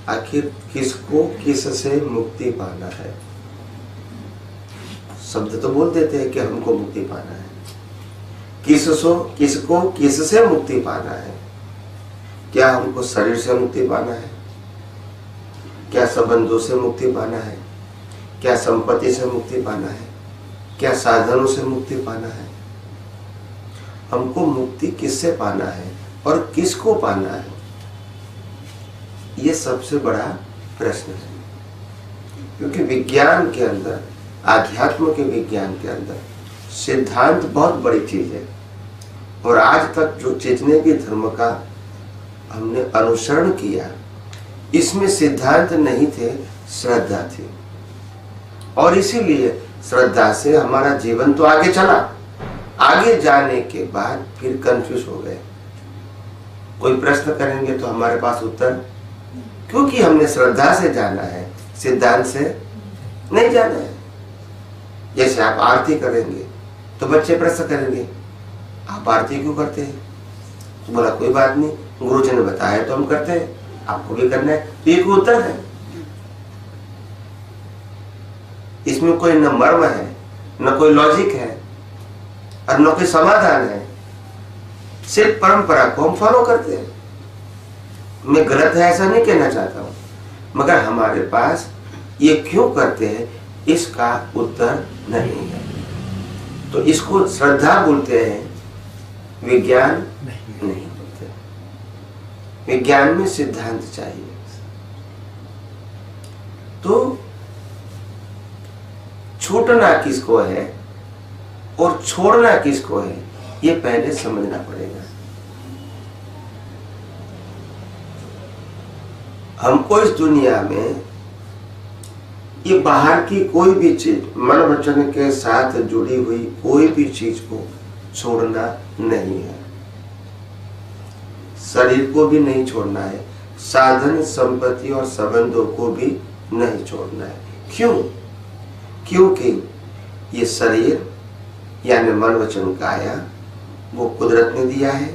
आखिर किसको किस से मुक्ति पाना है? शब्द तो बोल देते हैं कि हमको मुक्ति पाना है, किसको किस से मुक्ति पाना है? क्या हमको शरीर से मुक्ति पाना है? क्या संबंधों से मुक्ति पाना है? क्या संपत्ति से मुक्ति पाना है? क्या साधनों से मुक्ति पाना है? हमको मुक्ति किससे पाना है और किसको पाना है? ये सबसे बड़ा प्रश्न है। क्योंकि विज्ञान के अंदर, आध्यात्म के विज्ञान के अंदर सिद्धांत बहुत बड़ी चीज है। और आज तक जो जितने भी धर्म का हमने अनुसरण किया, इसमें सिद्धांत नहीं थे, श्रद्धा थी। और इसीलिए श्रद्धा से हमारा जीवन तो आगे चला, आगे जाने के बाद फिर कंफ्यूज हो गए। कोई प्रश्न करेंगे तो हमारे पास उत्तर, क्योंकि हमने श्रद्धा से जाना है, सिद्धांत से नहीं जाना है। जैसे आप आरती करेंगे तो बच्चे प्रश्न करेंगे, आप आरती क्यों करते हैं? तो बोला कोई बात नहीं, गुरुजी ने बताया तो हम करते हैं, आपको भी करना है। तो ये कोई उत्तर है? इसमें कोई न मर्म है, न कोई लॉजिक है और न कोई समाधान है। सिर्फ परंपरा को हम फॉलो करते हैं। मैं गलत है ऐसा नहीं कहना चाहता हूं, मगर हमारे पास ये क्यों करते हैं इसका उत्तर नहीं है। तो इसको श्रद्धा बोलते हैं, विज्ञान नहीं बोलते। विज्ञान में सिद्धांत चाहिए। तो छूटना किसको है और छोड़ना किसको है, ये पहले समझना पड़ेगा। हमको इस दुनिया में ये बाहर की कोई भी चीज, मन वचन के साथ जुड़ी हुई कोई भी चीज को छोड़ना नहीं है। शरीर को भी नहीं छोड़ना है, साधन संपत्ति और संबंधों को भी नहीं छोड़ना है। क्यों? क्योंकि ये शरीर यानी मन वचन काया वो कुदरत ने दिया है,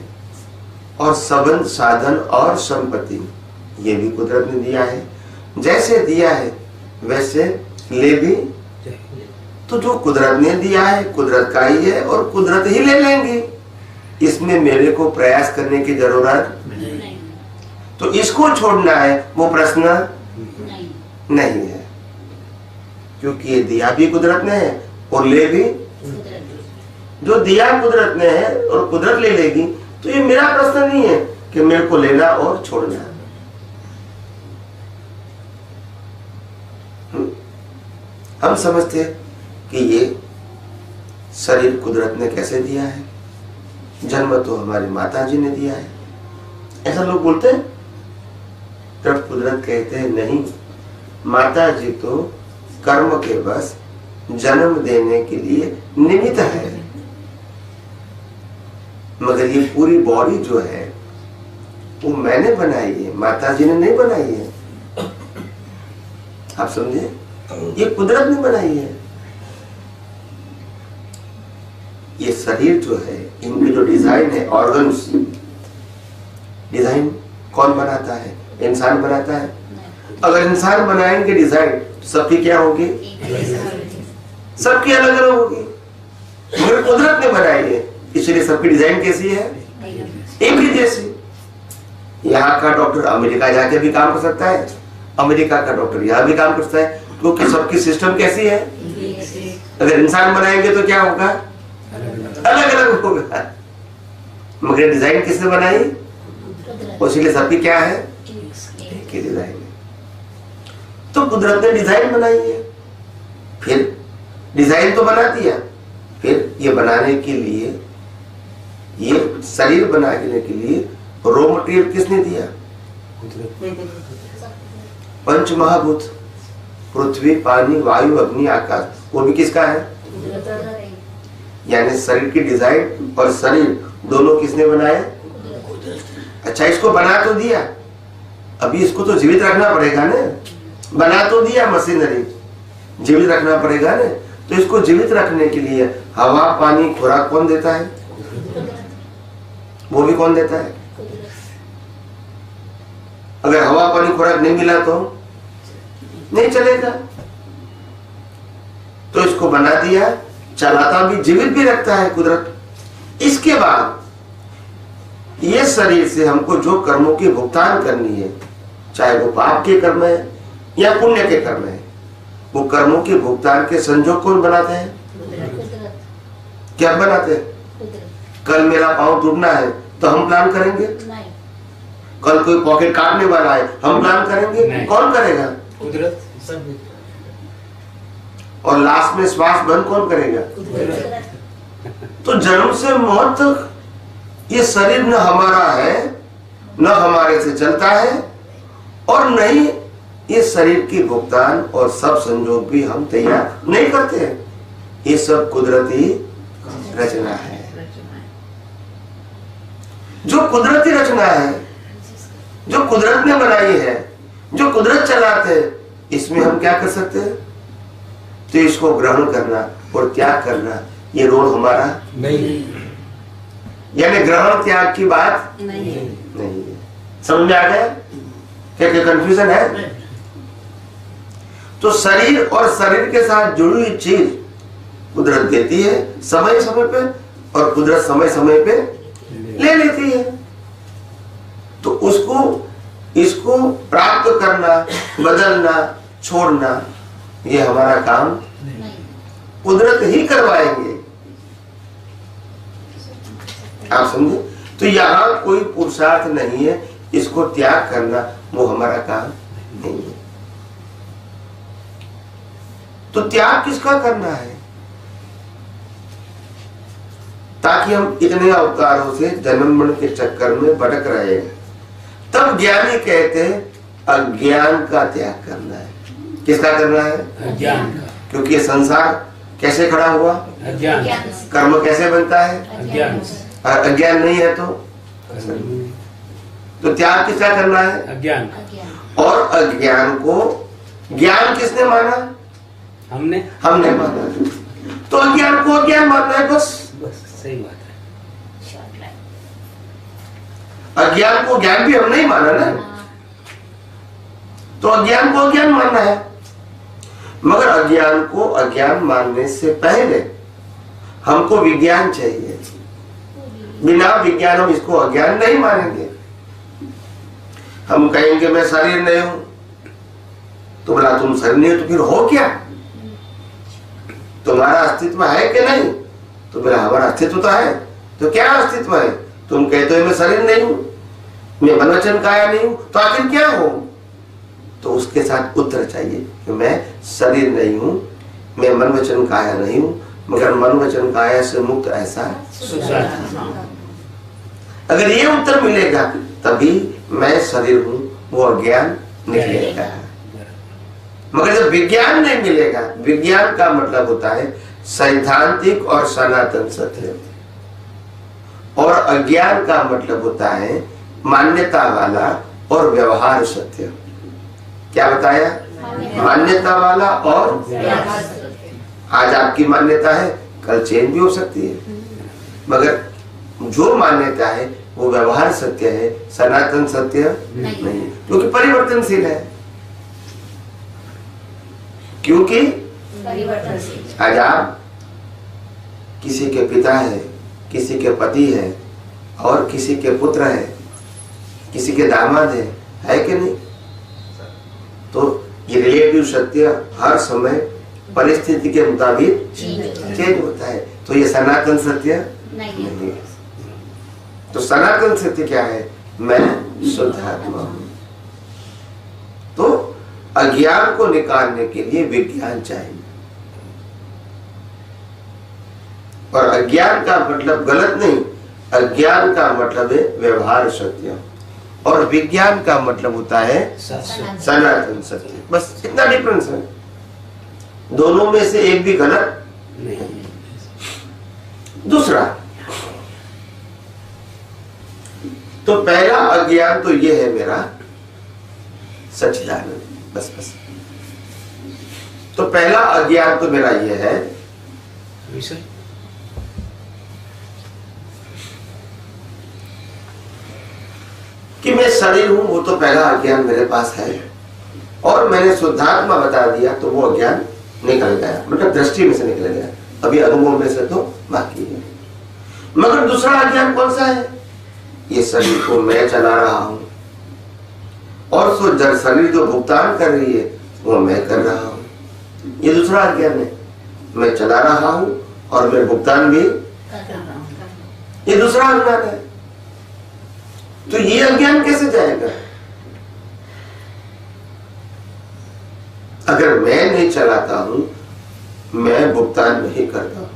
और संबंध साधन और संपत्ति ये भी कुदरत ने दिया है। जैसे दिया है वैसे ले भी, तो जो कुदरत ने दिया है कुदरत का ही है और कुदरत ही ले लेंगे। इसमें मेरे को प्रयास करने की जरूरत नहीं। तो इसको छोड़ना है वो प्रश्न नहीं है, क्योंकि ये दिया भी कुदरत ने है और ले भी। जो दिया कुदरत ने है और कुदरत ले लेगी, तो ये मेरा प्रश्न नहीं है कि मेरे को लेना और छोड़ना। हम समझते कि ये शरीर कुदरत ने कैसे दिया है, जन्म तो हमारी माता जी ने दिया है, ऐसा लोग बोलते हैं। तब कुदरत कहते हैं नहीं, माता जी तो कर्म के बस जन्म देने के लिए निमित्त है, मगर ये पूरी बॉडी जो है वो मैंने बनाई है, माता जी ने नहीं बनाई है। आप समझे? ये कुदरत ने बनाई है। ये शरीर जो है, इनकी जो डिजाइन है, ऑर्गन्स, डिजाइन कौन बनाता है? इंसान बनाता है। अगर इंसान बनाएंगे डिजाइन, सबकी क्या होगी? सबकी अलग अलग होगी, मगर कुदरत ने बनाई है, इसलिए सबकी डिजाइन कैसी है? एक ही जैसी। यहाँ का डॉक्टर अमेरिका जाके भी काम कर सकता है, अमेरिका का डॉक्टर यहाँ भी काम कर सकता है, क्योंकि सबकी सिस्टम कैसी है? अगर इंसान बनाएंगे तो क्या होगा? अलग अलग होगा, मगर डिजाइन किसने बनाई? इसलिए सबकी क्या है? एक ही डिजाइन है। तो कुदरत ने डिजाइन बनाई है, फिर डिजाइन तो बना दिया, फिर ये बनाने के लिए, ये शरीर बनाने के लिए रॉ मटेरियल किसने दिया? पंच महाभूत, पृथ्वी, पानी, वायु, अग्नि, आकाश, वो भी किसका है? यानी शरीर की डिजाइन और शरीर दोनों किसने बनाए? अच्छा, इसको बना तो दिया, अभी इसको तो जीवित रखना पड़ेगा ना। बना तो दिया मशीनरी, जीवित रखना पड़ेगा ना। तो इसको जीवित रखने के लिए हवा, पानी, खुराक कौन देता है? वो भी कौन देता है? अगर हवा पानी खुराक नहीं मिला तो नहीं चलेगा। तो इसको बना दिया, चलाता भी, जीवित भी रखता है कुदरत। इसके बाद ये शरीर से हमको जो कर्मों की भुगतान करनी है, चाहे वो पाप के कर्म है या पुण्य के कर्म है, वो कर्मों के भुगतान के संजोग कौन बनाते हैं? क्या बनाते हैं? कल मेरा पांव टूटना है तो हम प्लान करेंगे? कल कोई पॉकेट काटने वाला है, हम प्लान करेंगे? कौन करेगा? कुदरत। और लास्ट में श्वास बंद कौन करेगा? तो जन्म से मौत तक ये शरीर न हमारा है, न हमारे से चलता है, और न ही ये शरीर की भुगतान और सब संजोग भी हम तैयार नहीं करते हैं। ये सब कुदरती रचना है। जो कुदरती रचना है, जो कुदरत ने बनाई है, जो कुदरत चलाते हैं, इसमें हम क्या कर सकते हैं? तो इसको ग्रहण करना और त्याग करना ये रोल हमारा नहीं। यानी ग्रहण त्याग की बात नहीं है। समझ में आ गया? क्या कंफ्यूजन है? तो शरीर और शरीर के साथ जुड़ी हुई चीज कुदरत देती है समय समय पे, और कुदरत समय समय पे ले लेती है। तो इसको प्राप्त करना, बदलना, छोड़ना, ये हमारा काम कुदरत ही करवाएंगे। आप समझे? तो यहाँ कोई पुरुषार्थ नहीं है, इसको त्याग करना वो हमारा काम नहीं है। तो त्याग किसका करना है? ताकि हम इतने अवतारों से जन्म मरण के चक्कर में भटक रहे हैं। तब ज्ञानी कहते हैं अज्ञान का त्याग करना है। किसका करना है? अज्ञान का। क्योंकि ये संसार कैसे खड़ा हुआ? अज्ञान। कर्म कैसे बनता है? अज्ञान। अज्ञान नहीं है तो त्याग किसका करना है? अज्ञान। और अज्ञान को ज्ञान किसने माना? हमने माना। तो अज्ञान को अज्ञान मानना है, बस सही बात है। अज्ञान को ज्ञान भी हम नहीं माना ना, तो अज्ञान को अज्ञान मानना है। मगर अज्ञान को अज्ञान मानने से पहले हमको विज्ञान चाहिए। बिना विज्ञान हम इसको अज्ञान नहीं मानेंगे। हम कहेंगे मैं शरीर नहीं हूं, तो बोला तुम शरीर नहीं हो तो फिर हो क्या? तुम्हारा अस्तित्व है कि नहीं? तो बोला हमारा अस्तित्व तो है। तो क्या अस्तित्व है? तुम कहते हो मैं शरीर नहीं हूं, मैं मन वचन काया नहीं हूं, तो आखिर क्या हो? तो उसके साथ उत्तर चाहिए कि मैं शरीर नहीं हूं, मैं मन वचन काया नहीं हूं, मगर मन वचन काया से मुक्त ऐसा। अगर ये उत्तर मिलेगा तभी मैं शरीर हूं, वो अज्ञान निकलेगा। मगर जब विज्ञान नहीं मिलेगा, विज्ञान का मतलब होता है सैद्धांतिक और सनातन सत्य, और अज्ञान का मतलब होता है मान्यता वाला और व्यवहार सत्य। क्या बताया? मान्यता वाला और आज आपकी मान्यता है, कल चेंज भी हो सकती है, मगर जो मान्यता है वो व्यवहार सत्य है, सनातन सत्य नहीं, क्योंकि परिवर्तनशील है। क्योंकि आज आप किसी के पिता है, किसी के पति है, और किसी के पुत्र है, किसी के दामाद है कि नहीं? तो ये रिलेटिव सत्य हर समय परिस्थिति के मुताबिक चेंज होता है। तो ये सनातन सत्य नहीं है। तो सनातन सत्य क्या है? मैं शुद्ध आत्मा हूं। तो अज्ञान को निकालने के लिए विज्ञान चाहिए, और अज्ञान का मतलब गलत नहीं, अज्ञान का मतलब है व्यवहार सत्य, और विज्ञान का मतलब होता है सनातन सत्य। बस इतना डिफरेंस है, दोनों में से एक भी गलत नहीं। दूसरा, तो पहला अज्ञान तो ये है मेरा सच्चिदानंद, बस। तो पहला अज्ञान तो मेरा ये है कि मैं शरीर हूं, वो तो पहला अज्ञान मेरे पास है, और मैंने शुद्धात्मा बता दिया तो वो अज्ञान निकल गया, मतलब दृष्टि में से निकल गया, अभी अनुभव में से तो बाकी है। मगर दूसरा अज्ञान कौन सा है? ये शरीर को मैं चला रहा हूं, और सो जड़ शरीर जो भुगतान कर रही है वो मैं कर रहा हूं, ये दूसरा अज्ञान है। मैं चला रहा हूं और मैं भुगतान भी कर रहा हूं, ये दूसरा अज्ञान है। तो ये अज्ञान कैसे जाएगा? अगर मैं नहीं चलाता हूं, मैं भुगतान नहीं करता हूं,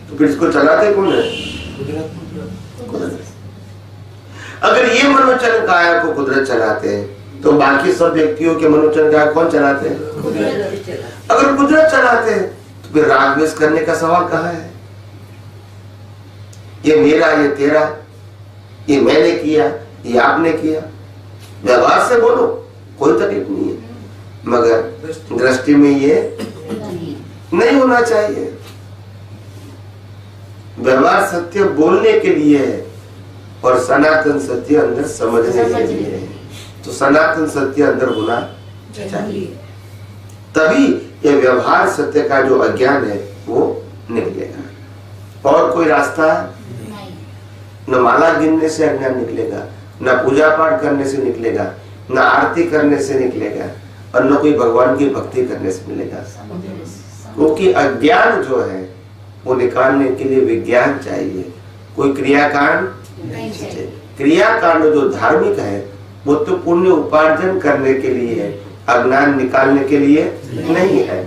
तो फिर इसको चलाते कौन है? कुदरत। अगर ये मनोचन काया को कुदरत चलाते हैं, तो बाकी सब व्यक्तियों के मनोचन काया कौन चलाते हैं? अगर कुदरत चलाते हैं, तो फिर राग द्वेष करने का सवाल कहाँ है? ये मेरा, ये तेरा, ये मैंने किया, ये आपने किया, व्यवहार से बोलो कोई तकलीफ नहीं है, मगर दृष्टि में ये नहीं होना चाहिए। व्यवहार सत्य बोलने के लिए है और सनातन सत्य अंदर समझने के लिए है, तो सनातन सत्य अंदर होना चाहिए, तभी ये व्यवहार सत्य का जो अज्ञान है वो निकलेगा। और कोई रास्ता न माला गिनने से अज्ञान निकलेगा, न पूजा पाठ करने से निकलेगा, न आरती करने से निकलेगा, और न कोई भगवान की भक्ति करने से मिलेगा, क्योंकि अज्ञान जो है वो निकालने के लिए विज्ञान चाहिए, कोई क्रियाकांड नहीं चाहिए। क्रियाकांड जो धार्मिक है वो तो पुण्य उपार्जन करने के लिए है, अज्ञान निकालने के लिए नहीं है।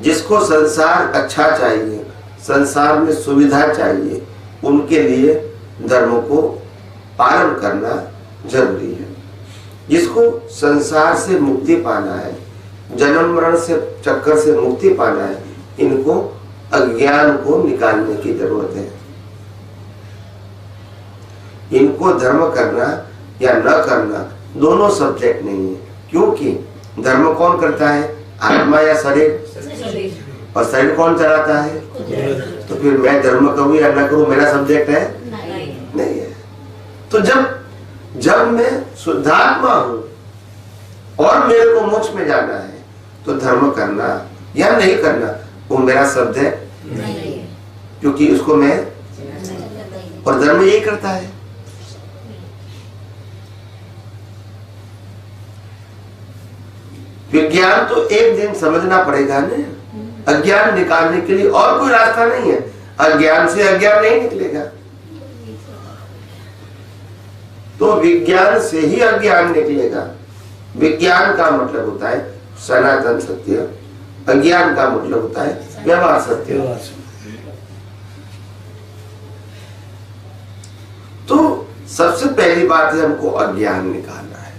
जिसको संसार अच्छा चाहिए, संसार में सुविधा चाहिए, उनके लिए धर्म को पालन करना जरूरी है। जिसको संसार से मुक्ति पाना है, जन्म मरण से चक्कर से मुक्ति पाना है, इनको अज्ञान को निकालने की जरूरत है। इनको धर्म करना या न करना दोनों सब्जेक्ट नहीं है, क्योंकि धर्म कौन करता है? आत्मा या शरीर? और शरीर कौन चलाता है? तो फिर मैं धर्म करूं या न करूं मेरा सब्जेक्ट है? नहीं है। तो जब मैं शुद्धात्मा हूं और मेरे को मोक्ष में जाना है, तो धर्म करना या नहीं करना वो मेरा सब्जेक्ट नहीं है, क्योंकि उसको मैं, और धर्म यही करता है। विज्ञान तो एक दिन समझना पड़ेगा ना, अज्ञान निकालने के लिए और कोई रास्ता नहीं है। अज्ञान से अज्ञान नहीं निकलेगा, तो विज्ञान से ही अज्ञान निकलेगा। विज्ञान का मतलब होता है सनातन सत्य, अज्ञान का मतलब होता है व्यवहार सत्य। तो सबसे पहली बात है हमको अज्ञान निकालना है।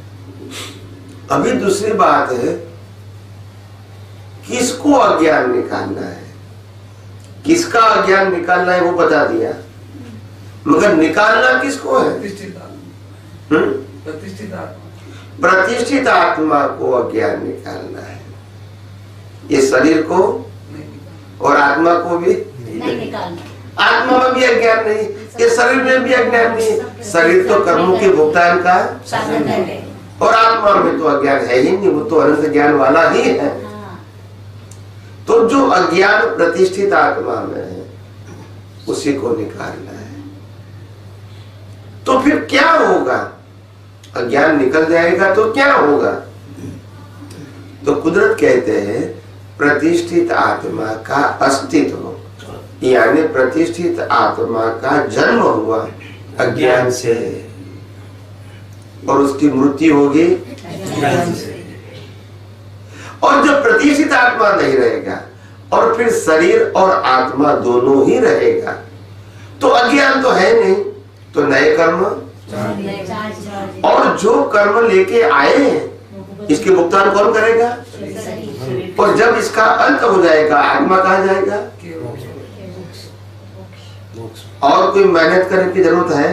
अभी दूसरी बात है किसको अज्ञान निकालना है, किसका अज्ञान निकालना है वो बता दिया, मगर निकालना किसको है? प्रतिष्ठित आत्मा को अज्ञान निकालना है। ये शरीर को और आत्मा को भी नहीं निकालना। आत्मा में भी अज्ञान नहीं, ये शरीर में भी अज्ञान नहीं। शरीर तो कर्मों के भुगतान का साधन है, और आत्मा में तो अज्ञान है ही नहीं, वो तो अनंत ज्ञान वाला ही है। तो जो अज्ञान प्रतिष्ठित आत्मा में है उसी को निकालना है। तो फिर क्या होगा? अज्ञान निकल जाएगा तो क्या होगा? तो कुदरत कहते हैं प्रतिष्ठित आत्मा का अस्तित्व, यानी प्रतिष्ठित आत्मा का जन्म हुआ अज्ञान से, और उसकी मृत्यु होगी अज्ञान से। और जब प्रतिष्ठित आत्मा नहीं रहेगा और फिर शरीर और आत्मा दोनों ही रहेगा, तो अज्ञान तो है नहीं, तो नए कर्म, और जो कर्म लेके आए हैं इसके भुगतान कौन करेगा? और जब इसका अंत हो जाएगा आत्मा कहाँ जाएगा? और कोई मेहनत करने की जरूरत है?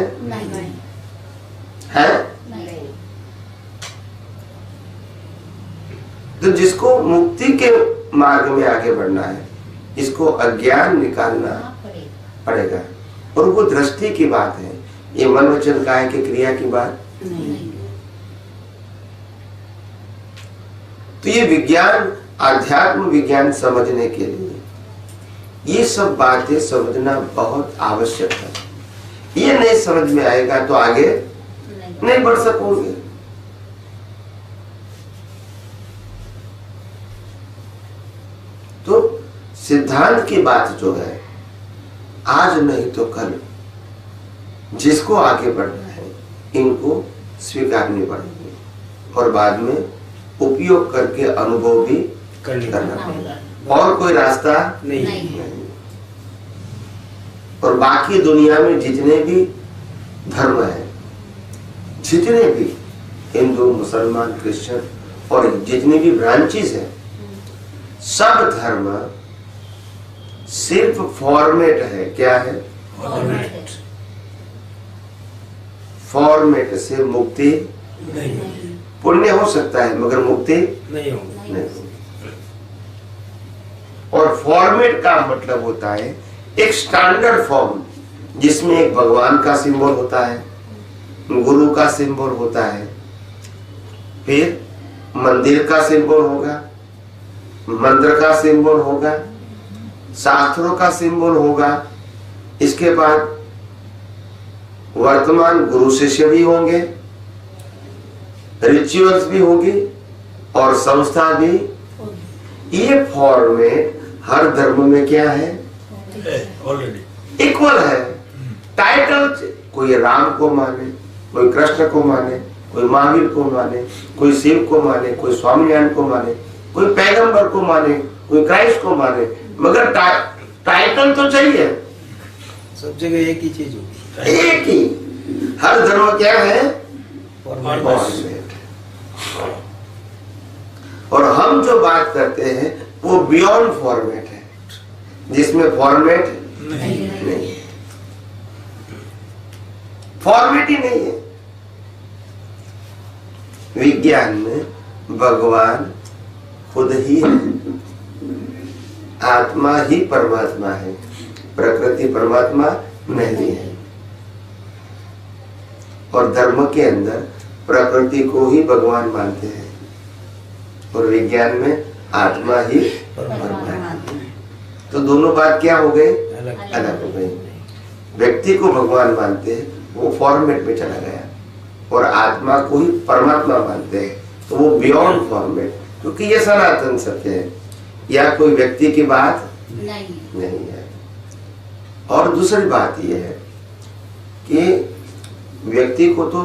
है? तो जिसको मुक्ति के मार्ग में आगे बढ़ना है, इसको अज्ञान निकालना पड़ेगा। और वो दृष्टि की बात है ये मन वचन काय की क्रिया की बात नहीं। तो ये विज्ञान, आध्यात्म विज्ञान समझने के लिए ये सब बातें समझना बहुत आवश्यक है। ये नहीं समझ में आएगा तो आगे नहीं बढ़ सकोगे। तो सिद्धांत की बात जो है, आज नहीं तो कल जिसको आगे बढ़ना है इनको स्वीकारनी पड़ेगी और बाद में उपयोग करके अनुभव भी करना पड़ेगा। और कोई रास्ता नहीं। और बाकी दुनिया में जितने भी धर्म है, जितने भी हिंदू, मुसलमान, क्रिश्चियन और जितनी भी ब्रांचेस है, सब धर्म सिर्फ फॉर्मेट है। क्या है? फॉर्मेट से मुक्ति नहीं। पुण्य हो सकता है मगर मुक्ति नहीं होगी। और फॉर्मेट का मतलब होता है एक स्टैंडर्ड फॉर्म जिसमें एक भगवान का सिंबल होता है, गुरु का सिंबल होता है, फिर मंदिर का सिंबल होगा, मंत्र का सिंबल होगा, शास्त्रों का सिंबल होगा, इसके बाद वर्तमान गुरु शिष्य भी होंगे, रिचुअल्स भी होगी और संस्था भी। ये फॉर्मेट हर धर्म में क्या है? ऑलरेडी इक्वल है। टाइटल कोई राम को माने, कोई कृष्ण को माने, कोई महावीर को माने, कोई शिव को माने, कोई स्वामीनारायण को माने, कोई पैगंबर को माने, कोई क्राइस्ट को माने, मगर टाइटल तो चाहिए। सब जगह एक ही चीज होगी, एक ही। हर धर्म क्या है? फॉर्मेट। और हम जो बात करते हैं वो बियॉन्ड फॉर्मेट है, जिसमें फॉर्मेट नहीं, फॉर्मेट ही नहीं है। विज्ञान में भगवान खुद ही है, आत्मा ही परमात्मा है, प्रकृति परमात्मा नहीं है। और धर्म के अंदर प्रकृति को ही भगवान मानते हैं और विज्ञान में आत्मा ही परमात्मा है। तो दोनों बात क्या हो गए? अलग हो गई। व्यक्ति को भगवान मानते हैं, वो फॉर्मेट में चला गया, और आत्मा को ही परमात्मा मानते हैं तो वो बियॉन्ड फॉर्मेट, क्योंकि ये सनातन सत्य है, या कोई व्यक्ति की बात नहीं है। और दूसरी बात यह है कि व्यक्ति को तो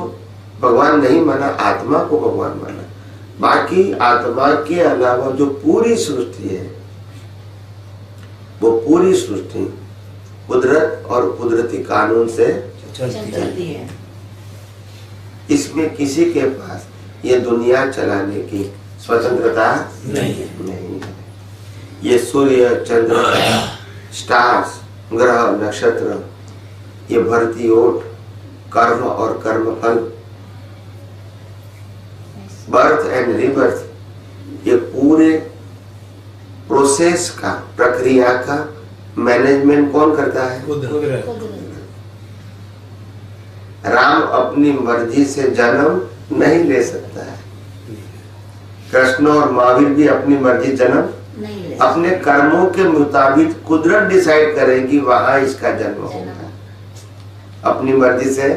भगवान नहीं माना, आत्मा को भगवान माना। बाकी आत्मा के अलावा जो पूरी सृष्टि है, वो पूरी सृष्टि कुदरत और कुदरती कानून से चलती है। इसमें किसी के पास ये दुनिया चलाने की स्वतंत्रता नहीं है। ये सूर्य, चंद्र, स्टार्स, ग्रह, नक्षत्र, ये भरती ओट, कर्म और कर्म फल, बर्थ एंड रिबर्थ, ये पूरे प्रोसेस का, प्रक्रिया का मैनेजमेंट कौन करता है? राम अपनी मर्जी से जन्म नहीं ले सकता है, कृष्ण और महावीर भी अपनी मर्जी जन्म अपने कर्मों के मुताबिक कुदरत डिसाइड करेगी वहां इसका जन्म होगा, अपनी मर्जी से।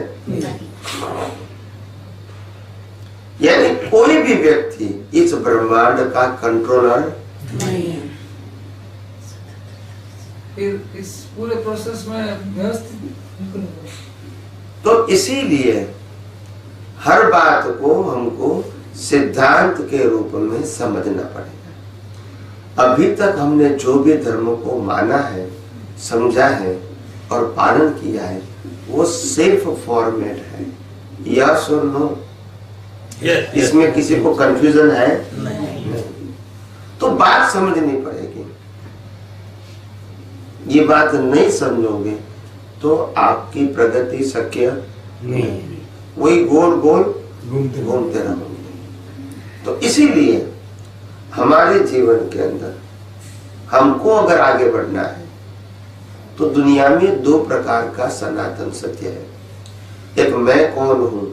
यानी कोई भी व्यक्ति इस ब्रह्मांड का कंट्रोलर नहीं है। फिर इस पूरे प्रोसेस में व्यवस्थित, तो इसीलिए हर बात को हमको सिद्धांत के रूप में समझना पड़ेगा। अभी तक हमने जो भी धर्म को माना है, समझा है और पालन किया है, वो सिर्फ फॉर्मेट है। यस और नो? इसमें किसी को कंफ्यूजन है? नहीं। तो बात समझनी पड़ेगी। ये बात नहीं समझोगे तो आपकी प्रगति शक्य नहीं, वही गोल गोल घूमते रहोगे। तो इसीलिए हमारे जीवन के अंदर हमको अगर आगे बढ़ना है तो दुनिया में दो प्रकार का सनातन सत्य है। एक मैं कौन हूं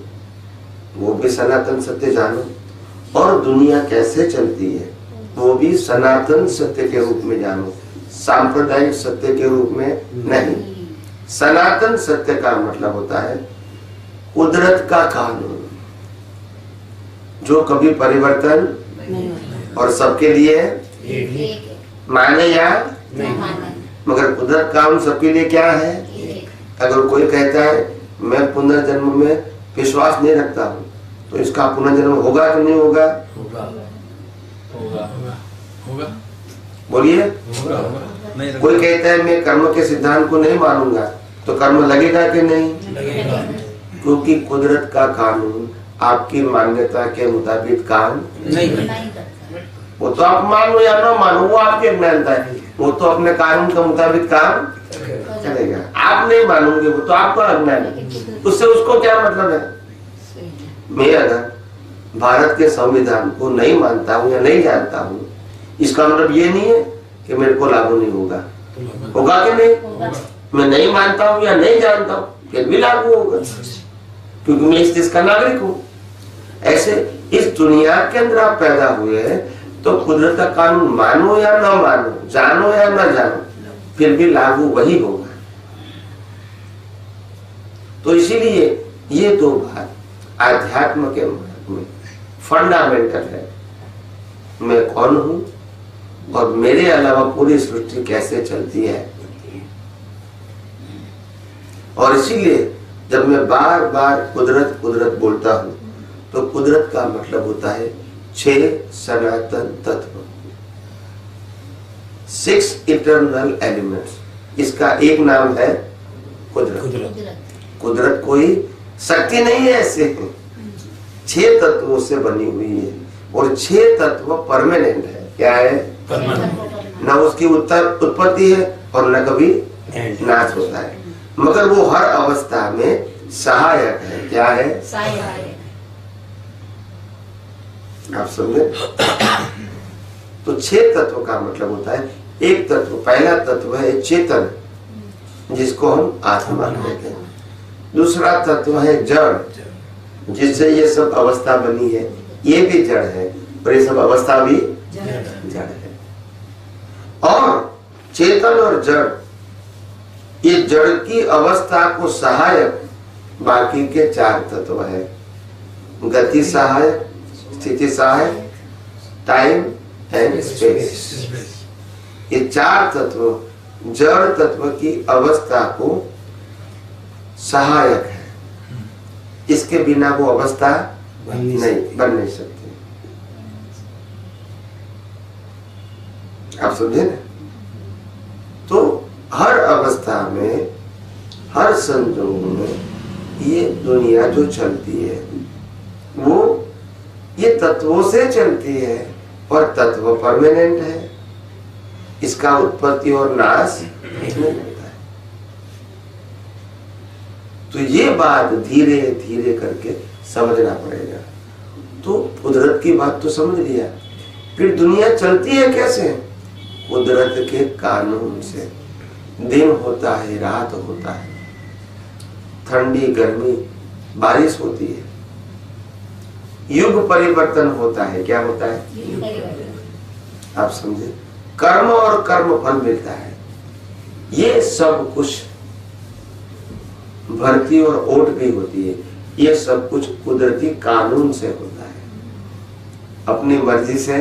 वो भी सनातन सत्य जानो, और दुनिया कैसे चलती है वो भी सनातन सत्य के रूप में जानो, सांप्रदायिक सत्य के रूप में नहीं। सनातन सत्य का मतलब होता है कुदरत का कानून जो कभी परिवर्तन और सबके लिए माने या मगर कुदरत कानून सबके लिए क्या है। अगर कोई कहता है मैं पुनर्जन्म में विश्वास नहीं रखता हूँ तो इसका पुनर्जन्म होगा कि नहीं होगा? होगा होगा होगा बोलिए। नहीं कोई कहता है मैं कर्म के सिद्धांत को नहीं मानूंगा तो कर्म लगेगा कि नहीं? लगेगा। क्योंकि कुदरत का कानून आपकी मान्यता के मुताबिक काम नहीं वो तो आप मानो या ना मानो वो आपकी अज्ञानता है, वो तो अपने कानून के मुताबिक काम चलेगा। आप नहीं मानोगे वो तो आपका अज्ञान है, उससे उसको क्या मतलब है। मैं अगर भारत के संविधान को नहीं मानता हूँ या नहीं जानता हूँ इसका मतलब ये नहीं है कि मेरे को लागू नहीं होगा। होगा कि नहीं? मैं नहीं मानता हूँ या नहीं जानता हूँ फिर भी लागू होगा क्योंकि मैं इस देश का नागरिक हूँ। ऐसे इस दुनिया के अंदर आप पैदा हुए हैं तो कुदरत का कानून मानो या ना मानो, जानो या ना जानो, फिर भी लागू वही होगा। तो इसीलिए ये दो बात आध्यात्म के मार्ग में फंडामेंटल है। मैं कौन हूं और मेरे अलावा पूरी सृष्टि कैसे चलती है। और इसीलिए जब मैं बार बार कुदरत कुदरत बोलता हूं तो कुदरत का मतलब होता है 6 सनातन तत्व, 6 इटर्नल एलिमेंट्स। इसका एक नाम है कुदरत। कुदरत कोई शक्ति नहीं है, ऐसे 6 तत्वों से बनी हुई है और 6 तत्व परमानेंट है। क्या है? न उसकी उत्पत्ति है और न कभी नाश होता है, मगर वो हर अवस्था में सहायक है। क्या है? सहायक। आप समझे? तो 6 तत्व का मतलब होता है एक तत्व, पहला तत्व है चेतन जिसको हम आत्मा कहते हैं। दूसरा तत्व है जड़ जिससे ये सब अवस्था बनी है, ये भी जड़ है और ये सब अवस्था भी जड़ है। और चेतन और जड़, ये जड़ की अवस्था को सहायक बाकी के 4 तत्व है। गति सहायक, स्थिति सहायक, टाइम एंड स्पेस। ये 4 तत्व जड़ तत्व की अवस्था को सहायक है, इसके बिना वो अवस्था बन नहीं सकती। आप समझे ना? तो हर अवस्था में, हर संजोग में ये दुनिया जो चलती है वो ये तत्वों से चलती है और तत्व परमानेंट है, इसका उत्पत्ति और नाश नहीं होता है। तो ये बात धीरे धीरे करके समझना पड़ेगा। तो कुदरत की बात तो समझ लिया, फिर दुनिया चलती है कैसे? कुदरत के कानून से। दिन होता है, रात होता है, ठंडी गर्मी, बारिश होती है, युग परिवर्तन होता है। क्या होता है? आप समझे? कर्म और कर्म फल मिलता है। ये सब कुछ भर्ती और ओट भी होती है, ये सब कुछ कुदरती कानून से होता है, अपनी मर्जी से।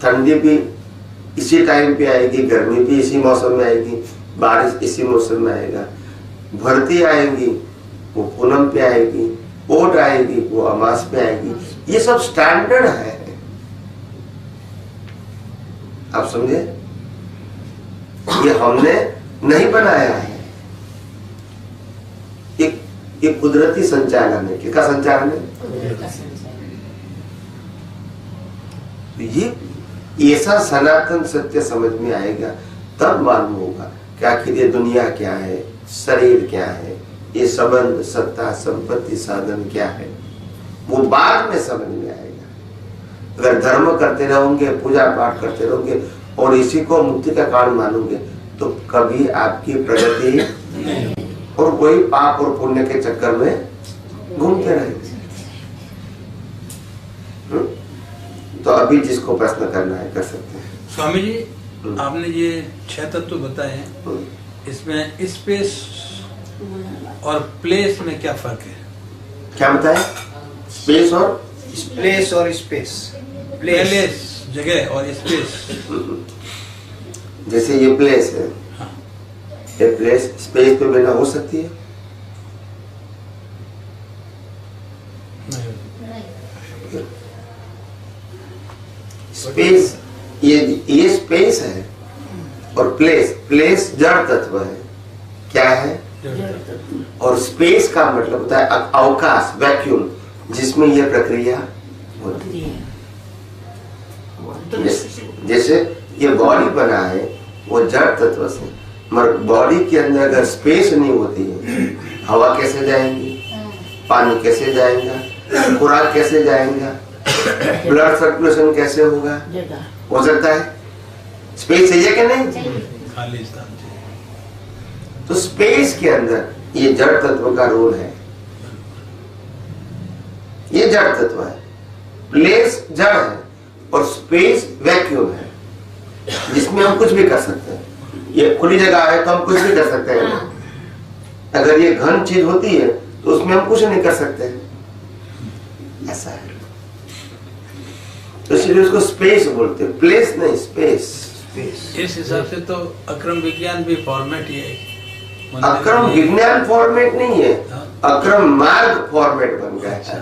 ठंडी भी इसी टाइम पे आएगी, गर्मी भी इसी मौसम में आएगी, बारिश इसी मौसम में आएगा, भर्ती आएगी वो पूनम पे आएगी, ओट आएगी वो अमास पे आएगी। ये सब स्टैंडर्ड है। आप समझे? ये हमने नहीं बनाया है, ये कुदरती संचालन है। किसका संचालन है? ये ऐसा सनातन सत्य समझ में आएगा तब मालूम होगा कि आखिर ये दुनिया क्या है, शरीर क्या है, ये संबंध, सत्ता, संपत्ति, साधन क्या है, वो बाद में समझ में आएगा। अगर धर्म करते रहोगे, पूजा पाठ करते रहोगे और इसी को मुक्ति का कारण मानोगे तो कभी आपकी प्रगति और वही पाप और पुण्य के चक्कर में घूमते रहेंगे। तो अभी जिसको प्रश्न करना है कर सकते हैं। स्वामी जी, आपने ये 6 तत्व बताए हैं, इसमें स्पेस और प्लेस में क्या फर्क है? क्या बताए? स्पेस और प्लेस और स्पेस। प्लेस जगह और स्पेस। जैसे ये प्लेस है, हाँ। ये प्लेस स्पेस पे बिना हो सकती है? स्पेस, ये स्पेस है और प्लेस जड़ तत्व है। क्या है? और स्पेस का मतलब होता है अवकाश, वैक्यूम, जिसमें यह प्रक्रिया होती है। जैसे ये बॉडी बना है वो जड़ तत्व से, मगर बॉडी के अंदर अगर स्पेस नहीं होती है, हवा कैसे जाएंगी, पानी कैसे जाएगा, खुराक कैसे जाएगा, ब्लड सर्कुलेशन कैसे होगा? हो सकता है? स्पेस चाहिए कि नहीं? खाली स्थान चाहिए। तो स्पेस के अंदर ये जड़ तत्व का रोल है। ये जड़ तत्व है, प्लेस जड़ है और स्पेस वैक्यूम है, जिसमें हम कुछ भी कर सकते हैं। ये खुली जगह है तो हम कुछ भी कर सकते हैं। अगर ये घन चीज होती है तो उसमें हम कुछ नहीं कर सकते। ऐसा है, तो इसलिए उसको स्पेस बोलते हैं, प्लेस नहीं, स्पेस। इस हिसाब से तो अक्रम विज्ञान भी फॉर्मेट ही है। अक्रम विज्ञान फॉर्मेट नहीं है, अक्रम मार्ग फॉर्मेट बन गया है।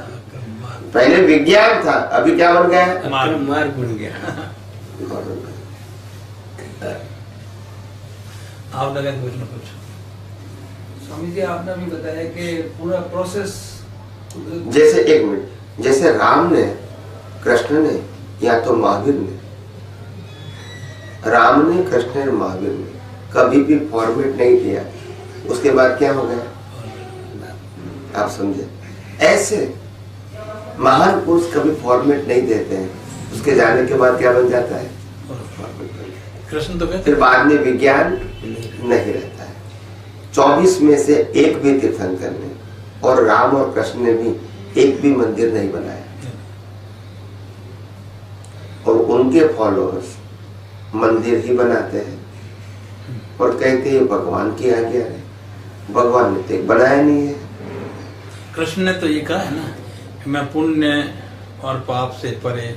पहले विज्ञान था, अभी क्या बन गया है? मार्ग बन गया। आप लगा कुछ ना कुछ। स्वामी जी, आपने भी बताया कि पूरा प्रोसेस, जैसे एक मिनट, जैसे राम ने, कृष्ण ने या तो महावीर ने, राम ने, कृष्ण ने, महावीर ने कभी भी फॉर्मेट नहीं किया, उसके बाद क्या हो गया? आप समझे? ऐसे महान पुरुष कभी फॉर्मेट नहीं देते हैं, उसके जाने के बाद क्या बन जाता है? कृष्ण तो कहते फिर बाद में विज्ञान नहीं रहता है। 24 में से एक भी तीर्थंकर ने, और राम और कृष्ण ने भी एक भी मंदिर नहीं बनाया, और उनके फॉलोअर्स मंदिर ही बनाते हैं और कहते हैं भगवान की आज्ञा है। भगवान ने तो एक बनाया नहीं है। कृष्ण ने तो ये कहा है ना कि मैं पुण्य और पाप से परे,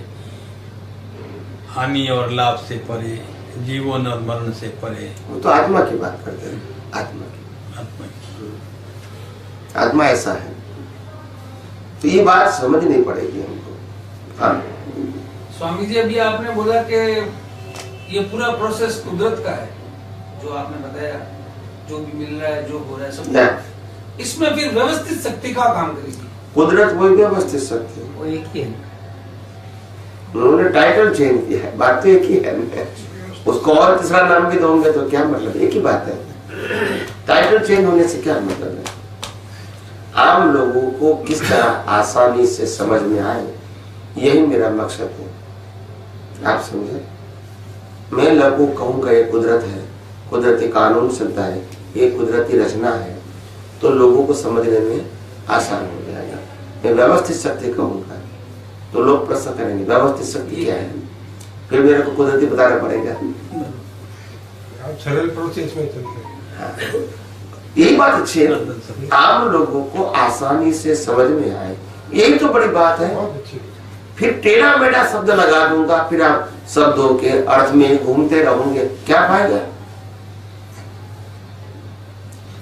हानि और लाभ से परे, जीवन और मरण से परे। वो तो आत्मा की बात करते हैं, आत्मा की। आत्मा ऐसा है, तो ये बात समझनी पड़ेगी हमको। हाँ स्वामी जी, अभी आपने बोला कि ये पूरा प्रोसेस कुदरत का है, जो आपने बताया, जो भी मिल रहा है, जो हो रहा है सब, इसमें फिर व्यवस्थित शक्ति का काम करेगी। कुदरत वही व्यवस्थित शक्ति है, वो एक ही है। उन्होंने टाइटल चेंज किया है, बात तो एक ही है। उसको और तीसरा नाम भी दोगे तो क्या मतलब? एक ही बात है। टाइटल चेंज होने से क्या मतलब है? आम लोगों को किस तरह आसानी से समझ में आए, यही मेरा मकसद है। आप समझे? मैं लोगों को कहूँगा ये कुदरत है, कुदरती कानून चलता है, ये कुदरती रचना है, तो लोगों को समझने में आसान हो जाएगा। मैं व्यवस्थित शक्ति कहूँगा तो लोग प्रश्न करेंगे व्यवस्थित शक्ति क्या है, फिर मेरे को कुदरती बताना पड़ेगा। सरल प्रोसेस में चलते हैं। यही बात अच्छी है, आम लोगों को आसानी से समझ में आए, यही तो बड़ी बात है। बहुत अच्छी। फिर टेढ़ा मेढ़ा शब्द लगा दूंगा, फिर आप शब्दों के अर्थ में घूमते रहोगे, क्या फायदा?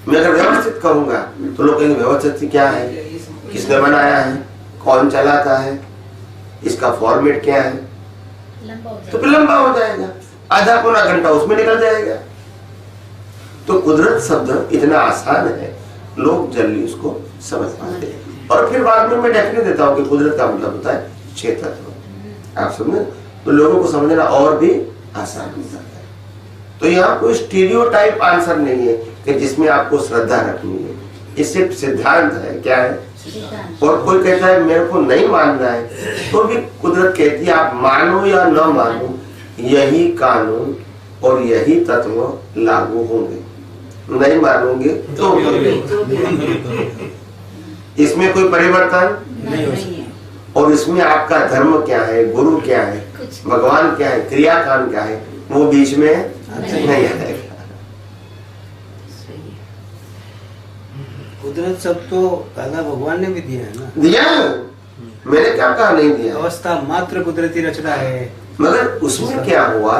मैं अगर व्यवस्थित कहूंगा तो लोग कहेंगे व्यवस्थित क्या है, किसने बनाया है, कौन चलाता है, इसका फॉर्मेट क्या है, तो फिर लंबा हो जाएगा, आधा पौना घंटा उसमें निकल जाएगा। तो कुदरत शब्द इतना आसान है, लोग जल्दी उसको समझ पाते हैं। और फिर बाद में मैं डेफिनेट देता हूँ कि कुदरत का मतलब होता है 6 तत्व। आप समझे? तो लोगों को समझना और भी आसान हो जाता है। तो यहाँ कोई स्टीरियोटाइप आंसर नहीं है कि जिसमें आपको श्रद्धा रखनी है, ये सिर्फ सिद्धांत है। क्या है? और कोई कहता है मेरे को नहीं मानना है, तो भी कुदरत कहती है आप मानो या न मानो, यही कानून और यही तत्व लागू होंगे। नहीं मानोगे तो इसमें कोई परिवर्तन नहीं है। और इसमें आपका धर्म क्या है, गुरु क्या है, भगवान क्या है, क्रियाकांड क्या है, वो बीच में नहीं आएगा। कुदरत सब तो दादा भगवान ने भी दिया है ना। दिया है, मैंने क्या कहा नहीं दिया, अवस्था मात्र कुदरती रचना है। मगर उसमें क्या हुआ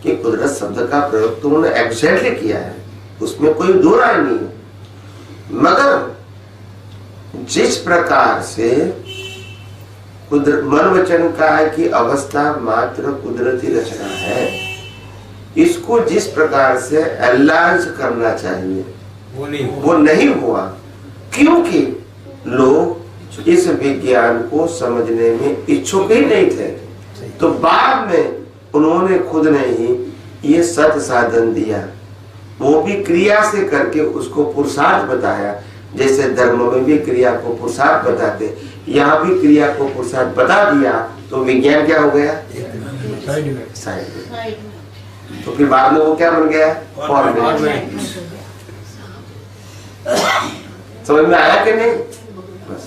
कि कुदरत शब्द का प्रयोग तो उन्होंने एग्जैक्टली किया है, उसमें कोई दो राय नहीं है। मगर जिस प्रकार से मन वचन का है कि अवस्था मात्र कुदरती रचना है, इसको जिस प्रकार से एलाइज करना चाहिए वो नहीं हुआ, क्योंकि लोग इस विज्ञान को समझने में इच्छुक ही नहीं थे। तो बाद में उन्होंने खुद ने ही ये सत साधन दिया, वो भी क्रिया से करके उसको पुरुषार्थ बताया। जैसे धर्म में भी क्रिया को पुरुषार्थ बताते, यहाँ भी क्रिया को पुरुषार्थ बता दिया, तो विज्ञान क्या हो गया, साइड। तो फिर बाद में वो क्या बन गया, फॉर्मेट। समझ में आया कि नहीं? बस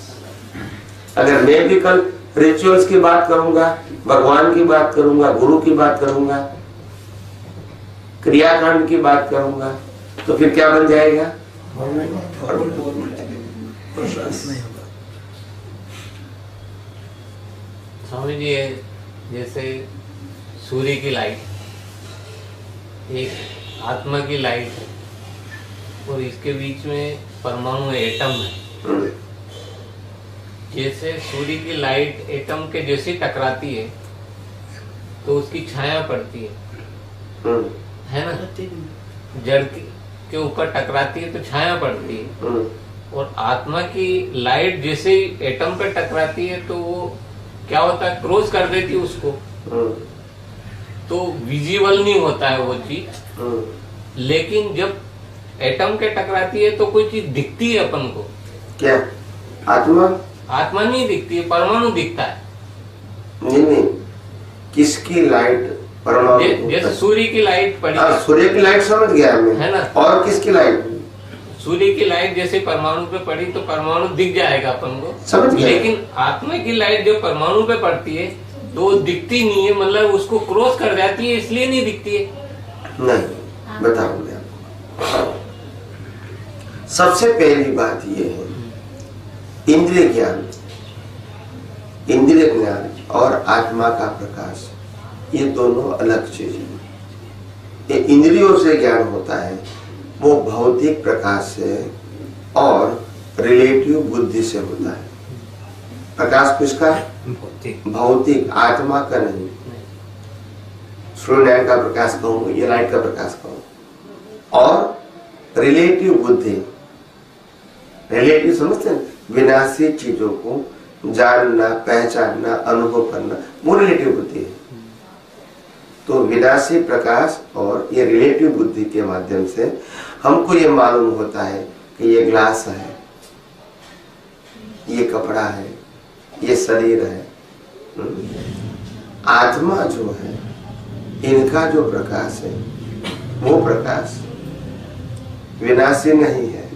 अगर मैं भी कल रिचुअल्स की बात करूंगा, भगवान की बात करूंगा, गुरु की बात करूंगा, क्रियाकांड की बात करूंगा, तो फिर क्या बन जाएगा, स्वामी जी जैसे सूर्य की लाइट एक आत्मा की लाइट है और इसके बीच में परमाणु एटम है। जैसे सूर्य की लाइट एटम के जैसे टकराती है तो उसकी छाया पड़ती है ना, जड़ के ऊपर टकराती है तो छाया पड़ती है। और आत्मा की लाइट जैसे ही एटम पे टकराती है तो वो क्या होता है, क्रॉस कर देती है उसको, तो विजिबल नहीं होता है वो चीज। लेकिन जब एटम के टकराती है तो कोई चीज दिखती है अपन को, क्या आत्मा नहीं दिखती है, परमाणु दिखता है। नहीं, किसकी लाइट, परमाणु। जैसे सूर्य की लाइट पड़ी, सूर्य की लाइट समझ गया मैं, है ना। और किसकी लाइट, सूर्य की लाइट जैसे परमाणु पे पड़ी तो परमाणु दिख जाएगा अपन को, समझ गया। लेकिन आत्मा की लाइट जब परमाणु पे पड़ती है तो दिखती नहीं है, मतलब उसको क्रॉस कर जाती है, इसलिए नहीं दिखती है। नहीं, बताऊंगा। सबसे पहली बात ये है, इंद्रिय ज्ञान, इंद्रिय ज्ञान और आत्मा का प्रकाश, ये दोनों अलग चीज है। ये इंद्रियों से ज्ञान होता है, वो भौतिक प्रकाश से और रिलेटिव बुद्धि से होता है। प्रकाश किसका, भौतिक, आत्मा का नहीं। सूर्यनारायण का प्रकाश कहूँ, ये लाइट का प्रकाश कहूँ। और रिलेटिव बुद्धि, रिलेटिव समझते हैं, विनाशी चीजों को जानना, पहचानना, अनुभव करना, वो रिलेटिव बुद्धि है। तो विनाशी प्रकाश और ये रिलेटिव बुद्धि के माध्यम से हमको ये मालूम होता है कि ये ग्लास है, ये कपड़ा है, ये शरीर है। आत्मा जो है, इनका जो प्रकाश है वो प्रकाश विनाशी नहीं है,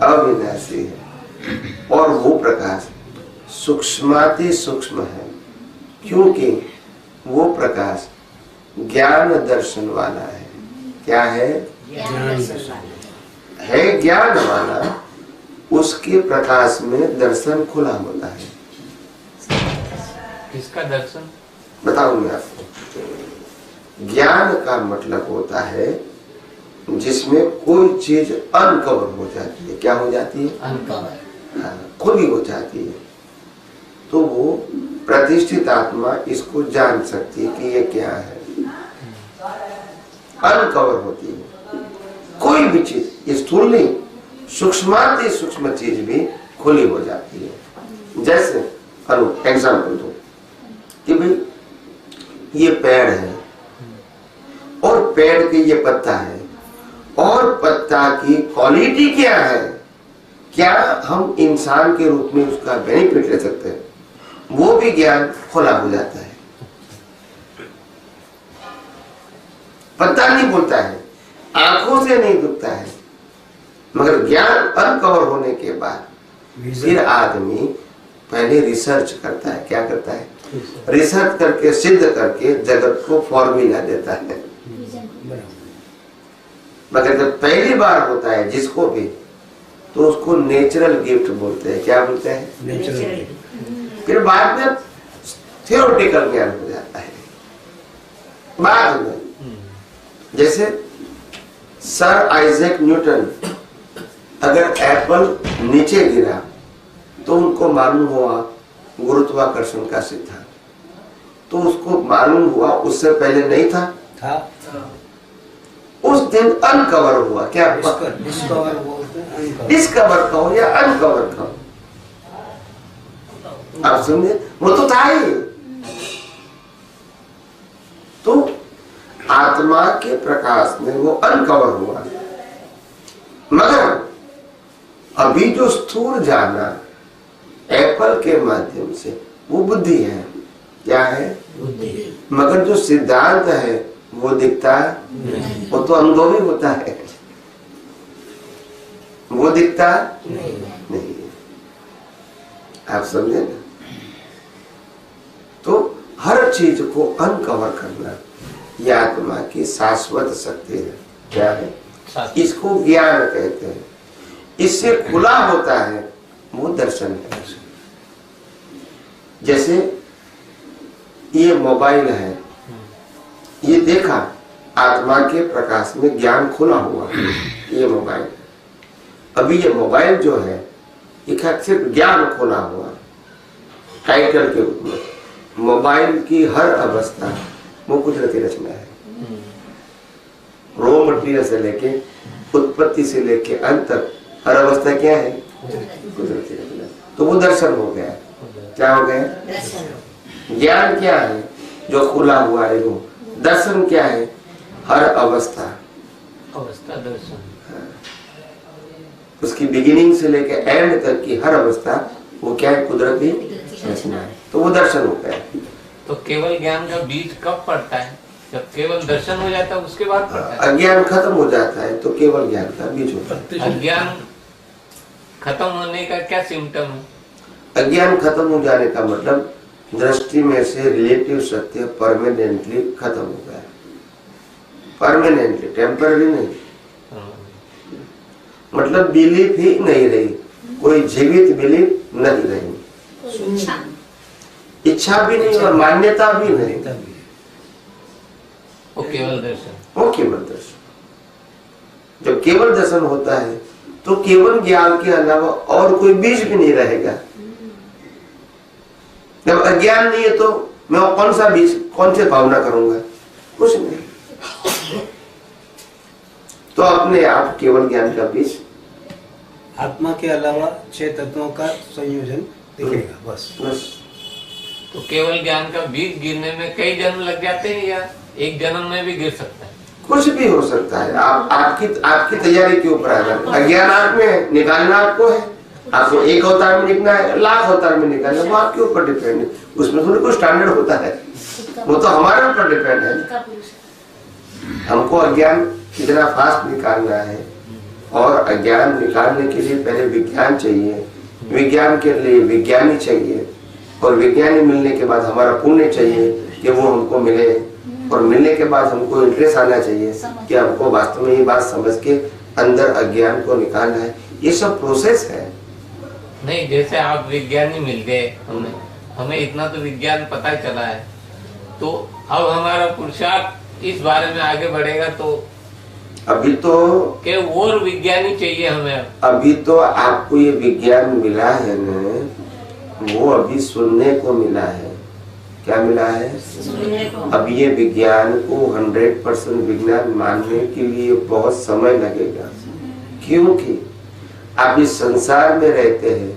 अविनाशी है। और वो प्रकाश सूक्ष्माति सूक्ष्म है, क्योंकि वो प्रकाश ज्ञान दर्शन वाला है। क्या है, ज्ञान वाला। उसके प्रकाश में दर्शन खुला होता है। किसका दर्शन, बताऊंगा आपको। ज्ञान का मतलब होता है जिसमें कोई चीज अनकवर हो जाती है। क्या हो जाती है, हाँ, खुली हो जाती है। तो वो प्रतिष्ठित आत्मा इसको जान सकती है कि ये क्या है। अनकवर होती है कोई भी चीज, ये स्थूल नहीं, सूक्ष्माति सूक्ष्म चीज भी खुली हो जाती है। जैसे एग्जाम्पल दो कि भाई ये पेड़ है और पेड़ के ये पत्ता है, और पत्ता की क्वालिटी क्या है, क्या हम इंसान के रूप में उसका बेनिफिट ले सकते हैं, वो भी ज्ञान खुला हो जाता है। पत्ता नहीं बोलता है, आंखों से नहीं दिखता है, मगर ज्ञान अनकवर होने के बाद फिर आदमी पहले रिसर्च करता है। क्या करता है? रिसर्च करके सिद्ध करके जगत को फॉर्मूला देता है। मगर जब पहली बार होता है जिसको भी, तो उसको नेचुरल गिफ्ट बोलते हैं। क्या बोलते हैं? नेचुरल। फिर बाद में थियोरेटिकल ज्ञान हो जाता है बाद में। जैसे सर आइजैक न्यूटन, अगर एप्पल नीचे गिरा तो उनको मालूम हुआ गुरुत्वाकर्षण का सिद्धांत, तो उसको मालूम हुआ, उससे पहले नहीं था। उस दिन अनकवर हुआ। क्या डिस्कवर बोलते हैं, डिस्कवर कहो या अनकवर कहो, आप समझे? वो तो था ही। तो आत्मा के प्रकाश में वो अनकवर हुआ। मगर अभी जो स्थूल जाना एप्पल के माध्यम से, वो बुद्धि है। क्या है? बुद्धि। मगर जो सिद्धांत है वो दिखता है, वो तो अनुभवी होता है, वो दिखता नहीं। आप समझे ना? तो हर चीज को अनकवर करना ये आत्मा की शाश्वत शक्ति है। क्या है? इसको ज्ञान कहते हैं। इससे खुला होता है वो दर्शन है। जैसे ये मोबाइल है, ये देखा आत्मा के प्रकाश में, ज्ञान खुला हुआ है, ये मोबाइल है। अभी ये मोबाइल जो है ये सिर्फ ज्ञान खुला हुआ टाइटल के रूप में। मोबाइल की हर अवस्था वो कुदरती रचना है। रॉ मटेरियल से लेके उत्पत्ति से लेके अंत तक हर अवस्था क्या है? कुदरती रचना। तो वो दर्शन हो गया। क्या हो गया? ज्ञान क्या है? जो खुला हुआ है वो। दर्शन क्या है? हर अवस्था दर्शन। उसकी बिगिनिंग से लेके एंड तक की हर अवस्था वो क्या है? कुदरती रचना है। तो वो दर्शन हो गया। तो केवल ज्ञान का बीज कब पड़ता है? जब केवल दर्शन हो जाता है उसके बाद पड़ता है। अज्ञान खत्म हो जाता है तो केवल ज्ञान का बीज होता है। अज्ञान खत्म होने का क्या सिम्टम है? अज्ञान खत्म हो जाने का मतलब दृष्टि में से रिलेटिव सत्य परमानेंटली खत्म हो गया। परमानेंटली, टेम्पररी नहीं। मतलब बिलीफ ही नहीं रही, कोई जीवित बिलीफ नहीं रही, इच्छा भी नहीं और मान्यता भी नहीं। वो केवल दर्शन। वो केवल दर्शन। जब केवल दर्शन होता है तो केवल ज्ञान के अलावा और कोई बीज भी नहीं रहेगा। जब अज्ञान नहीं है तो मैं कौन सा बीज, कौन से भावना करूंगा? कुछ नहीं। तो अपने आप केवल ज्ञान का बीज, आत्मा के अलावा 6 तत्वों का संयोजन दिखेगा बस। तो केवल ज्ञान का बीज गिरने में कई जन्म लग जाते हैं या एक जन्म में भी गिर सकता है? कुछ भी हो सकता है। आपकी तैयारी के ऊपर है। अज्ञान आप में निकालना आपको है। आपको एक अवतार में निकलना है, लाख अवतार में निकालना, वो आपके ऊपर डिपेंड है। उसमें थोड़ी कोई स्टैंडर्ड होता है, वो तो हमारे ऊपर डिपेंड है। हमको अज्ञान कितना फास्ट निकालना है, और अज्ञान निकालने के लिए पहले विज्ञान चाहिए, विज्ञान के लिए विज्ञानी चाहिए, और विज्ञानी मिलने के बाद हमारा पुण्य चाहिए कि वो हमको मिले, और मिलने के बाद हमको इंटरेस्ट आना चाहिए कि हमको वास्तव में ये बात समझ के अंदर अज्ञान को निकालना है। ये सब प्रोसेस है। नहीं, जैसे आप विज्ञानी मिल गए, हमें इतना तो विज्ञान पता चला है, तो अब हमारा पुरुषार्थ इस बारे में आगे बढ़ेगा। तो अभी तो के और विज्ञानी चाहिए हमें। अभी तो आपको ये विज्ञान मिला है ना, वो अभी सुनने को मिला है। क्या मिला है? अब ये विज्ञान को 100% विज्ञान मानने के लिए बहुत समय लगेगा, क्योंकि आप इस संसार में रहते हैं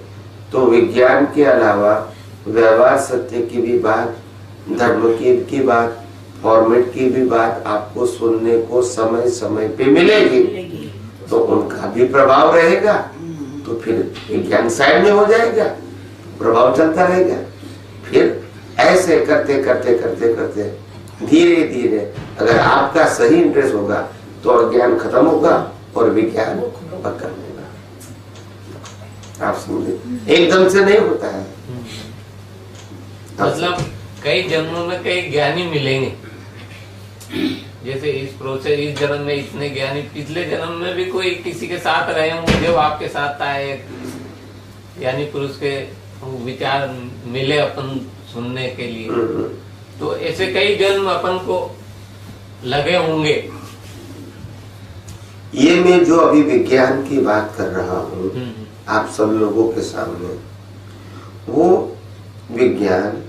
तो विज्ञान के अलावा व्यवहार सत्य की भी बात, धर्म की बात, फॉर्मेट की भी बात आपको सुनने को समय समय पे मिलेगी। तो उनका भी प्रभाव रहेगा, तो फिर विज्ञान साइड में हो जाएगा, प्रभाव चलता रहेगा। फिर ऐसे करते करते करते करते धीरे धीरे अगर आपका सही इंटरेस्ट होगा तो अज्ञान खत्म होगा और विज्ञान पकड़ लेगा। आप समझे, एकदम से नहीं होता है। मतलब कई जन्मों में कई ज्ञानी मिलेंगे। जैसे इस प्रोसेस, इस जन्म में इतने ज्ञानी, पिछले जन्म में भी कोई किसी के साथ रहे होंगे, जब आपके साथ आए यानी पुरुष के विचार मिले अपन सुनने के लिए, तो ऐसे कई जन्म अपन को लगे होंगे। ये मैं जो अभी विज्ञान की बात कर रहा हूँ आप सब लोगों के सामने, वो विज्ञान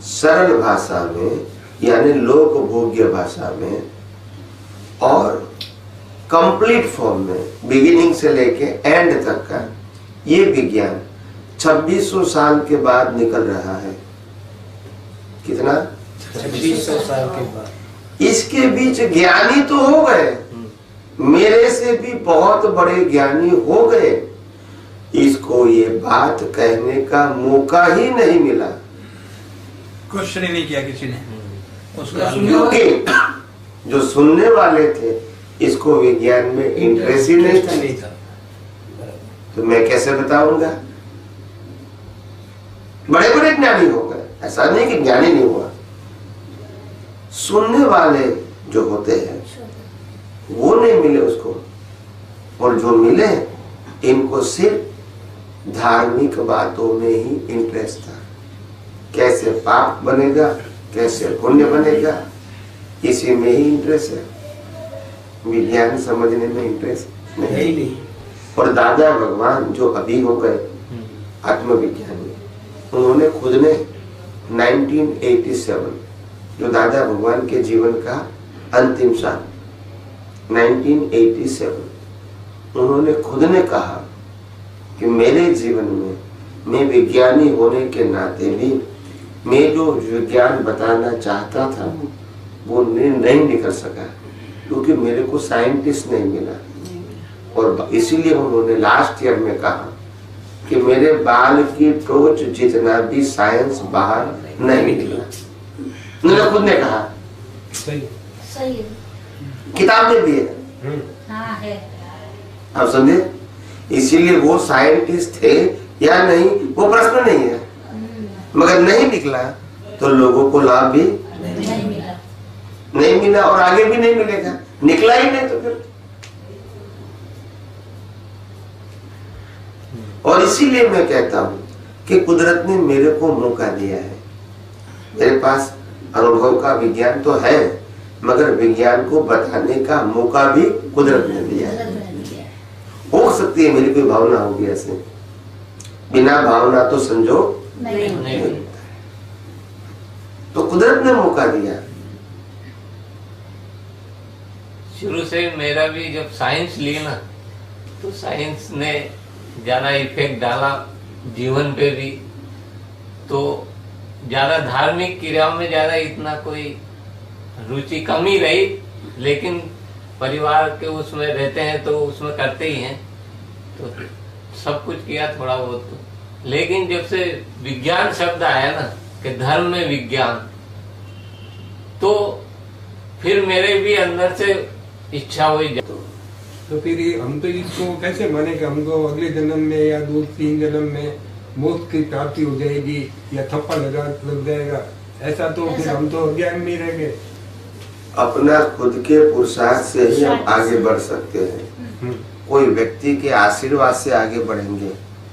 सरल भाषा में यानी लोक भोग्य भाषा में और कंप्लीट फॉर्म में बिगिनिंग से लेके एंड तक का ये विज्ञान 2600 साल के बाद निकल रहा है। कितना? 2600 साल के बाद। इसके बीच ज्ञानी तो हो गए, मेरे से भी बहुत बड़े ज्ञानी हो गए, इसको ये बात कहने का मौका ही नहीं मिला। क्वेश्चन ही नहीं किया किसी ने उसको। क्योंकि जो सुनने वाले थे इसको विज्ञान में इंटरेस्ट ही नहीं था। तो मैं कैसे बताऊंगा? बड़े बड़े ज्ञानी हो गए, ऐसा नहीं कि ज्ञानी नहीं हुआ। सुनने वाले जो होते हैं वो नहीं मिले उसको, और जो मिले इनको सिर्फ धार्मिक बातों में ही इंटरेस्ट था। कैसे पाप बनेगा, कैसे पुण्य बनेगा, इसी में ही इंटरेस्ट है। विज्ञान समझने में इंटरेस्ट नहीं। और दादा भगवान जो अभी हो गए आत्मविज्ञानी, उन्होंने खुद ने 1987 जो दादा भगवान के जीवन का अंतिम साल 1987, उन्होंने खुद ने कहा कि मेरे जीवन में मैं विज्ञानी होने के नाते भी मैं जो विज्ञान बताना चाहता था वो नहीं निकल सका, क्योंकि मेरे को साइंटिस्ट नहीं मिला। और इसीलिए उन्होंने लास्ट ईयर में कहा कि मेरे बाल की टोच जितना भी साइंस बाहर नहीं निकला। उन्होंने खुद ने कहा, सही है। किताब में भी है। हाँ है। आप समझे, इसीलिए वो साइंटिस्ट थे या नहीं वो प्रश्न नहीं है, मगर नहीं निकला तो लोगों को लाभ भी नहीं मिला और आगे भी नहीं मिलेगा। निकला ही नहीं तो फिर। और इसीलिए मैं कहता हूं कि कुदरत ने मेरे को मौका दिया है। मेरे पास अनुभव का विज्ञान तो है, मगर विज्ञान को बताने का मौका भी कुदरत ने दिया है। हो सकती है मेरी कोई भावना होगी ऐसे, बिना भावना तो संजोग नहीं। तो कुदरत ने मौका दिया। शुरू से मेरा भी जब साइंस ली ना, तो साइंस ने ज्यादा इफेक्ट डाला जीवन पे भी। तो ज्यादा धार्मिक क्रियाओं में ज्यादा इतना कोई रुचि कम ही रही, लेकिन परिवार के उसमें रहते हैं तो उसमें करते ही हैं, तो सब कुछ किया थोड़ा बहुत। तो लेकिन जब से विज्ञान शब्द आया ना कि धर्म में विज्ञान, तो फिर मेरे भी अंदर से इच्छा हुई। तो फिर हम तो इसको कैसे माने कि हमको अगले जन्म में या 2-3 जन्म में मौत की प्राप्ति हो जाएगी या थप्पा लग जाएगा, ऐसा तो फिर हम तो अज्ञान में रह गए। अपना खुद के पुरुषार्थ से ही हम आगे बढ़ सकते हैं। कोई व्यक्ति के आशीर्वाद से आगे बढ़ेंगे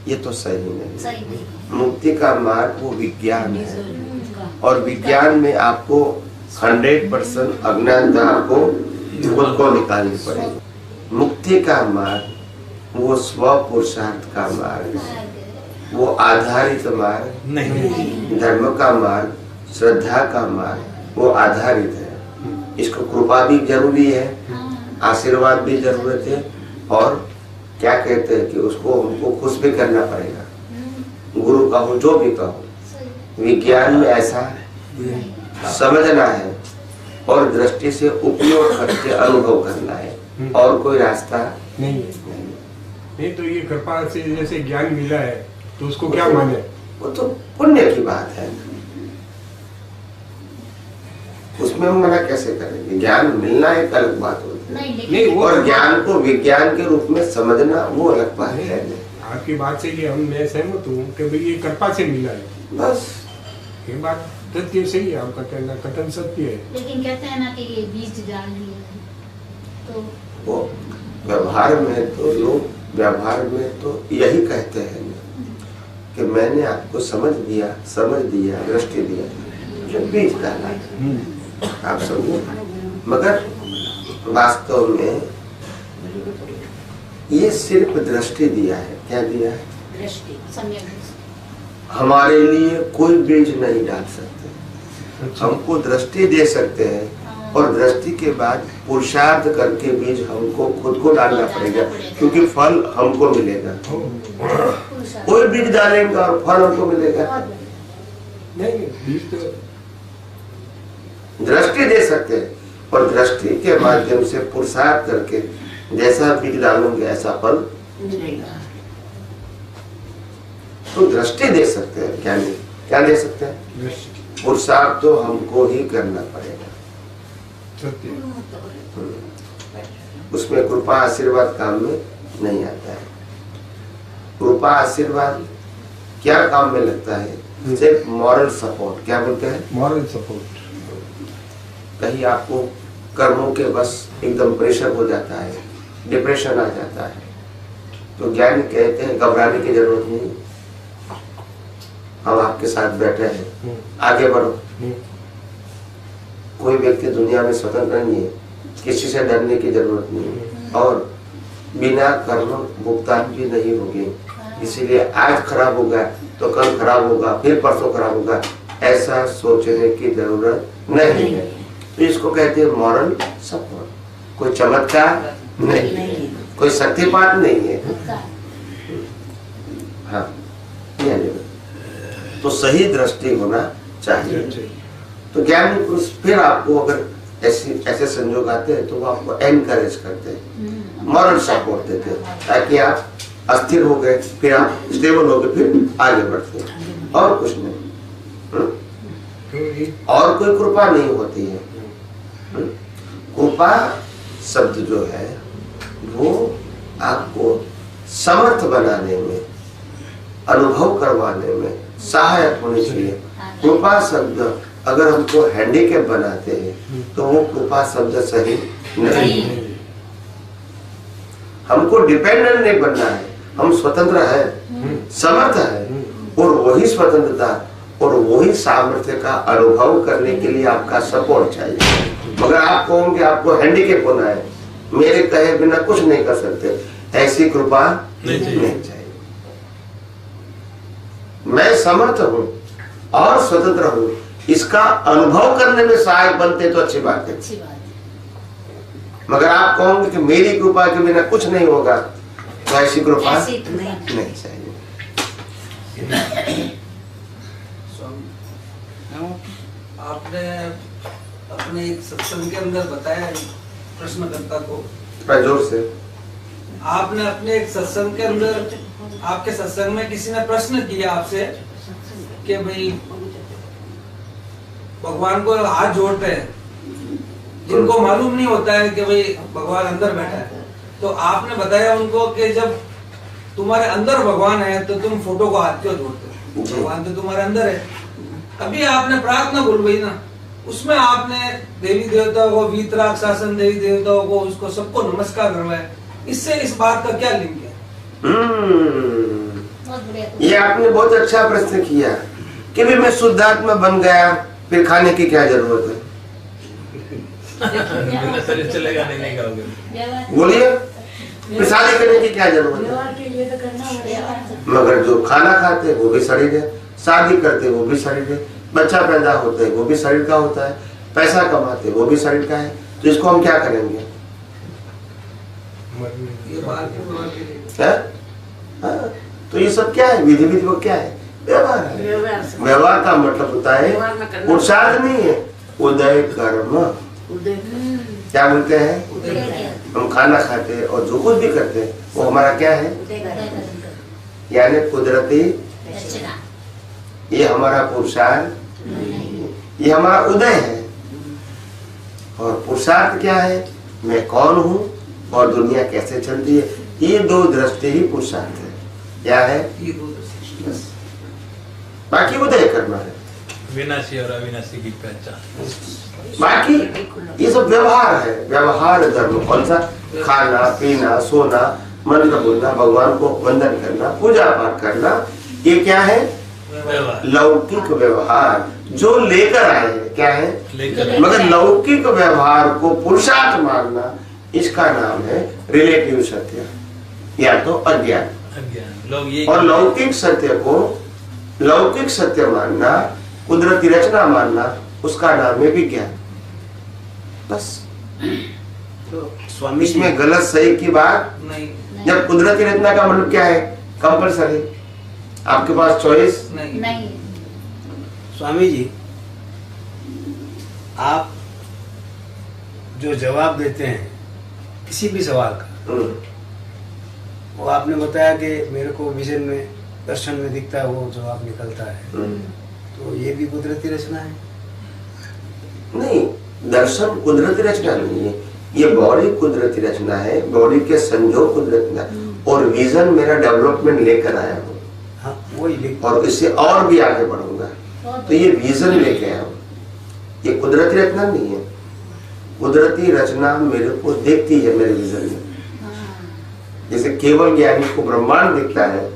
ये तो सही नहीं। मुक्ति का मार्ग वो विज्ञान है, और विज्ञान में आपको 100% अज्ञानता आपको खुद को निकालनी पड़ेगी। मुक्ति का मार्ग वो स्व पुरुषार्थ का मार्ग, वो आधारित मार्ग नहीं। धर्म का मार्ग, श्रद्धा का मार्ग वो आधारित है। इसको कृपा भी जरूरी है, आशीर्वाद भी जरूरत है, और क्या कहते हैं कि उसको हमको खुश भी करना पड़ेगा। गुरु कहो जो भी कहो, विज्ञान में ऐसा समझना है और दृष्टि से उपयोग करके अनुभव करना है, और कोई रास्ता नहीं। तो ये कृपा से जैसे ज्ञान मिला है तो उसको क्या माने? वो तो पुण्य की बात है, उसमें उसमें हम मना कैसे करेंगे? ज्ञान मिलना एक अलग बात होती है, नहीं नहीं, लेकिन वो और ज्ञान को विज्ञान के रूप में समझना वो अलग बात है। आपकी बात से ये मैं सहमत हूँ कि भाई ये कृपा से मिला है, बस ये बात सत्य सही है, आपका कहना कथन सत्य है। लेकिन कहते हैं ना कि ये बीज डाल दिए तो वो व्यवहार में तो लोग व्यवहार में तो यही कहते हैं कि मैंने आपको समझ दिया दृष्टि दिया, जो बीज डाला, आप समझो। मगर वास्तव में ये सिर्फ दृष्टि दिया है। क्या दिया है? दृष्टि, सम्यक दृष्टि। हमारे लिए कोई बीज नहीं डाल सकते, हमको दृष्टि दे सकते हैं, और दृष्टि के बाद पुरुषार्थ करके बीज हमको खुद को डालना पड़ेगा, क्योंकि फल हमको मिलेगा। कोई बीज डालेंगे और फल हमको मिलेगा। नहीं, बीज तो दृष्टि दे सकते हैं, और दृष्टि के माध्यम से पुरुषार्थ करके जैसा बीज डालोगे ऐसा फल। तो दृष्टि दे सकते हैं, क्या दे सकते हैं? पुरुषार्थ तो हमको ही करना पड़ेगा। सत्य। उसमें कृपा आशीर्वाद काम में नहीं आता है। कृपा आशीर्वाद क्या काम में लगता है? सिर्फ मॉरल सपोर्ट। क्या बोलते हैं? Moral support. कहीं आपको कर्मों के बस एकदम प्रेशर हो जाता है, डिप्रेशन आ जाता है, तो ज्ञानी कहते हैं घबराने की जरूरत नहीं, हम आपके साथ बैठे हैं, आगे बढ़ो। कोई व्यक्ति दुनिया में स्वतंत्र नहीं है, किसी से डरने की जरूरत नहीं है, और बिना कर्म भुगतान भी नहीं होगी। इसीलिए आज खराब होगा तो कल खराब होगा, फिर परसों खराब होगा, ऐसा सोचने की जरूरत नहीं है। तो इसको कहते हैं मॉरल सपोर्ट। कोई चमत्कार नहीं, कोई शक्तिपात नहीं है। हाँ, तो सही दृष्टि होना चाहिए। तो ज्ञानी पुरुष फिर आपको अगर ऐसे संजोग आते हैं तो वो आपको एनकरेज करते हैं, मॉरल सपोर्ट देते हैं, ताकि आप अस्थिर हो गए, फिर आप स्टेबल हो गए, फिर आगे बढ़ते हैं, और कुछ नहीं। और कोई कृपा नहीं होती है। कृपा शब्द जो है वो आपको समर्थ बनाने में, अनुभव करवाने में सहायक होनी चाहिए। कृपा शब्द अगर हमको हैंडीकैप बनाते हैं तो वो कृपा शब्द सही नहीं है। हमको डिपेंडेंट नहीं बनना है, हम स्वतंत्र है, समर्थ है, और वही स्वतंत्रता और वही सामर्थ्य का अनुभव करने के लिए आपका सपोर्ट चाहिए। मगर आप कहोगे आपको हैंडीकैप होना है, मेरे कहे बिना कुछ नहीं कर सकते, ऐसी कृपा नहीं चाहिए। मैं समर्थ हूँ और स्वतंत्र हूँ, इसका अनुभव करने में सहायक बनते तो अच्छी बात है। मगर आप कहोगे कि मेरी कृपा के बिना कुछ नहीं होगा, तो ऐसी कृपा नहीं चाहिए। आपने अपने एक सत्संग के अंदर बताया प्रश्नकर्ता को, जोर से। आपने अपने एक सत्संग के अंदर, आपके सत्संग में किसी ने प्रश्न किया आपसे कि भाई भगवान को हाथ जोड़ते हैं, जिनको मालूम नहीं होता है कि भाई भगवान अंदर बैठा है, तो आपने बताया उनको कि जब तुम्हारे अंदर भगवान है तो तुम फोटो को हाथ क्यों जोड़ते हो? भगवान तो तुम्हारे अंदर है। अभी आपने प्रार्थना बोलवाई ना, उसमें आपने देवी देवताओं को, वीतराग शासन देवी देवताओं को, उसको सबको नमस्कार करवाया। इससे इस बात का क्या लिंक है? ये आपने बहुत अच्छा प्रश्न किया कि भी मैं शुद्धात्मा बन गया, फिर खाने की क्या जरूरत है? चलेगा नहीं खाओगे, बोलिए, फिर शादी करने की क्या जरूरत है? मगर जो खाना खाते हैं वो भी शरीर है, शादी करते हैं वो भी शरीर है, बच्चा पैदा होता है वो भी शरीर का होता है, पैसा कमाते हैं वो भी शरीर का है, तो इसको हम क्या करेंगे? तो ये सब क्या है? विधि विधि वो क्या है? व्यवहार है। व्यवहार का मतलब होता है पुरुषार्थ नहीं है, उदय कर्म। क्या बोलते हैं? हम खाना खाते हैं और जो कुछ भी करते हैं वो हमारा क्या है? यानी कुदरती, ये हमारा पुरुषार्थ, ये हमारा उदय है। और पुरुषार्थ क्या है, मैं कौन हूं और दुनिया कैसे चलती है। ये दो दृष्टि ही पुरुषार्थ है। क्या है, ये दो दृष्टि। बस बाकी उदय करना है। विनाशी और अविनाशी की पहचान। बाकी ये सब व्यवहार है, व्यवहार धर्म। कौन सा, खाना पीना सोना, मंत्र बोलना, भगवान को वंदन करना, पूजा पाठ करना, ये क्या है, व्यवहार लौकिक व्यवहार जो लेकर आए हैं। क्या है, लेकर मगर लौकिक व्यवहार को पुरुषार्थ मानना, इसका नाम है रिलेटिव सत्य या तो अज्ञान। अज्ञान। लोग ये और लौकिक सत्य को लौकिक सत्य मानना, कुदरती रचना मानना, उसका नाम है विज्ञान। बस तो स्वामी जी, इसमें गलत सही की बात। नहीं जब कुदरती रचना का मतलब क्या है, कंपलसरी, आपके पास चॉइस नहीं नहीं स्वामी जी, आप जो जवाब देते हैं किसी भी सवाल का, वो आपने बताया कि मेरे को विजन में, दर्शन में दिखता है, वो जवाब निकलता है। तो ये भी कुदरती रचना है? नहीं, दर्शन कुदरती रचना नहीं है, ये बॉडी कुदरती रचना है, बॉडी के संजोग कुदरती रचना, और विजन मेरा डेवलपमेंट लेकर आया हूँ। हाँ, वही लिख। और इससे और भी आगे बढ़ूंगा, तो ये विजन लेके आया हूँ। ये कुदरती रचना नहीं है। कुदरती रचना मेरे को देखती है मेरे विजन में। जैसे केवल ज्ञानी को ब्रह्मांड दिखता है,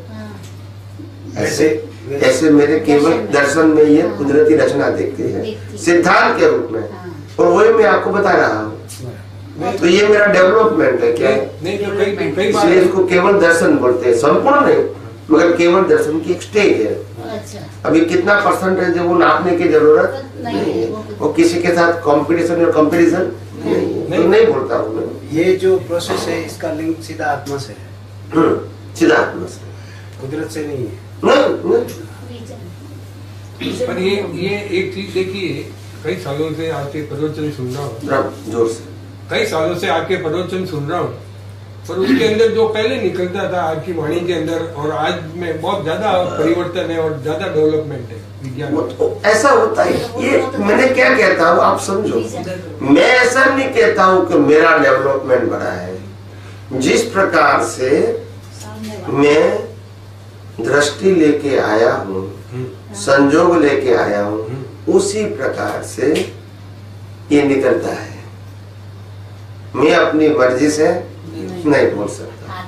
ऐसे मेरे केवल दर्शन में ये कुदरती रचना देखती है, सिद्धांत के रूप में। और वही मैं आपको बता रहा हूँ। तो ये मेरा डेवलपमेंट है। क्या है, नहीं तो कई बार इसलिए इसको केवल दर्शन बोलते हैं, संपूर्ण नहीं, मगर केवल दर्शन की एक स्टेज है। अच्छा अभी कितना परसेंटेज है वो नापने की जरूरत नहीं है। वो किसी के साथ कंपटीशन और कंपैरिजन नहीं है, तो नहीं बोलता हूँ मैं। ये जो प्रोसेस है, इसका लिंक सीधा आत्मा से है, सीधा आत्मा से, कुदरत से नहीं है। नहीं। पर ये एक चीज देखिए, कई सालों से आपके प्रवचन सुन रहा हूँ, जरा जोर से। कई सालों से आपके प्रवचन सुन रहा हूँ, पर उसके अंदर जो पहले निकलता था आपकी वाणी के अंदर और आज में बहुत ज्यादा परिवर्तन है और ज्यादा डेवलपमेंट है विज्ञान वो में। तो ऐसा होता है। ये मैंने क्या कहता हूँ आप समझो, मैं ऐसा नहीं कहता हूँ कि मेरा डेवलपमेंट बढ़ा है। जिस प्रकार से मैं दृष्टि लेके आया हूँ, संजोग लेके आया हूँ, उसी प्रकार से ये निकलता है। मैं अपनी मर्जी से नहीं बोल सकता।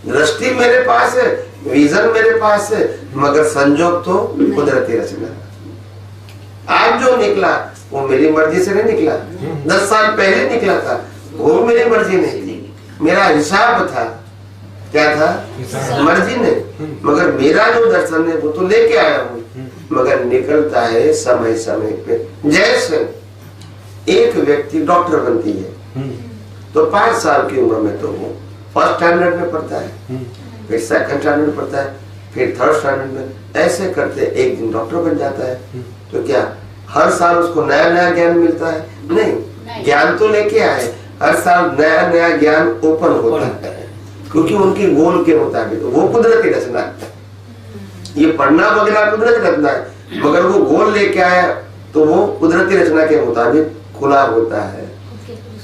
दृष्टि मेरे पास है, विजन मेरे पास है, मगर संजोग तो कुदरती रचना। आज जो निकला वो मेरी मर्जी से नहीं निकला, 10 साल पहले निकला था, वो मेरी मर्जी नहीं थी, मेरा हिसाब था। क्या था, मर्जी नहीं, मगर मेरा जो दर्शन है वो तो लेके आया हूँ, मगर निकलता है समय समय पे। जैसे एक व्यक्ति डॉक्टर बनती है तो 5 साल की उम्र में तो वो फर्स्ट स्टैंडर्ड में पढ़ता है, फिर सेकंड स्टैंडर्ड में पढ़ता है, फिर थर्ड स्टैंडर्ड में, ऐसे करते एक दिन डॉक्टर बन जाता है। तो क्या हर साल उसको नया नया ज्ञान मिलता है? नहीं, ज्ञान तो लेके आए, हर साल नया नया ज्ञान ओपन होता है, क्योंकि उनकी गोल के मुताबिक। वो कुदरती रचना है, ये पढ़ना वगैरह कुदरती रचना है, मगर वो गोल लेके आया तो वो कुदरती रचना के मुताबिक खुला होता है।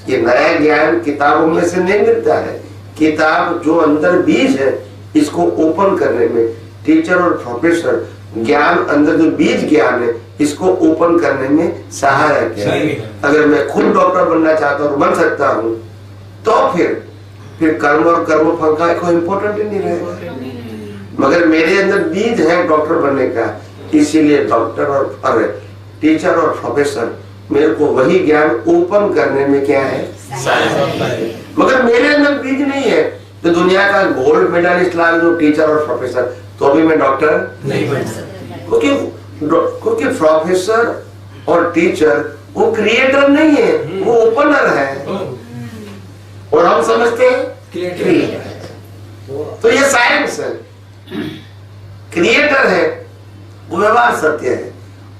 ये नया ज्ञान किताबों में से नहीं मिलता है। किताब जो अंदर बीज है, इसको ओपन करने में टीचर और प्रोफेसर ज्ञान, अंदर जो बीज ज्ञान है, इसको ओपन करने में सहायक है। अगर मैं खुद डॉक्टर बनना चाहता हूँ, बन सकता हूँ, तो फिर कर्म और कर्म फल का कोई इम्पोर्टेंट ही नहीं रहेगा। मगर मेरे अंदर बीज है डॉक्टर बनने का, इसीलिए डॉक्टर और टीचर और प्रोफेसर मेरे को वही ज्ञान ओपन करने में क्या है, मगर मेरे अंदर बीज नहीं है। तो दुनिया का गोल्ड मेडलिस्ट लाल जो टीचर और प्रोफेसर, तो अभी मैं डॉक्टर नहीं बन सकता, क्योंकि प्रोफेसर और टीचर वो क्रिएटर नहीं है, वो ओपनर है, और हम समझते हैं क्रिएटर। तो ये साइंस है, क्रिएटर है वो व्यवहार सत्य है,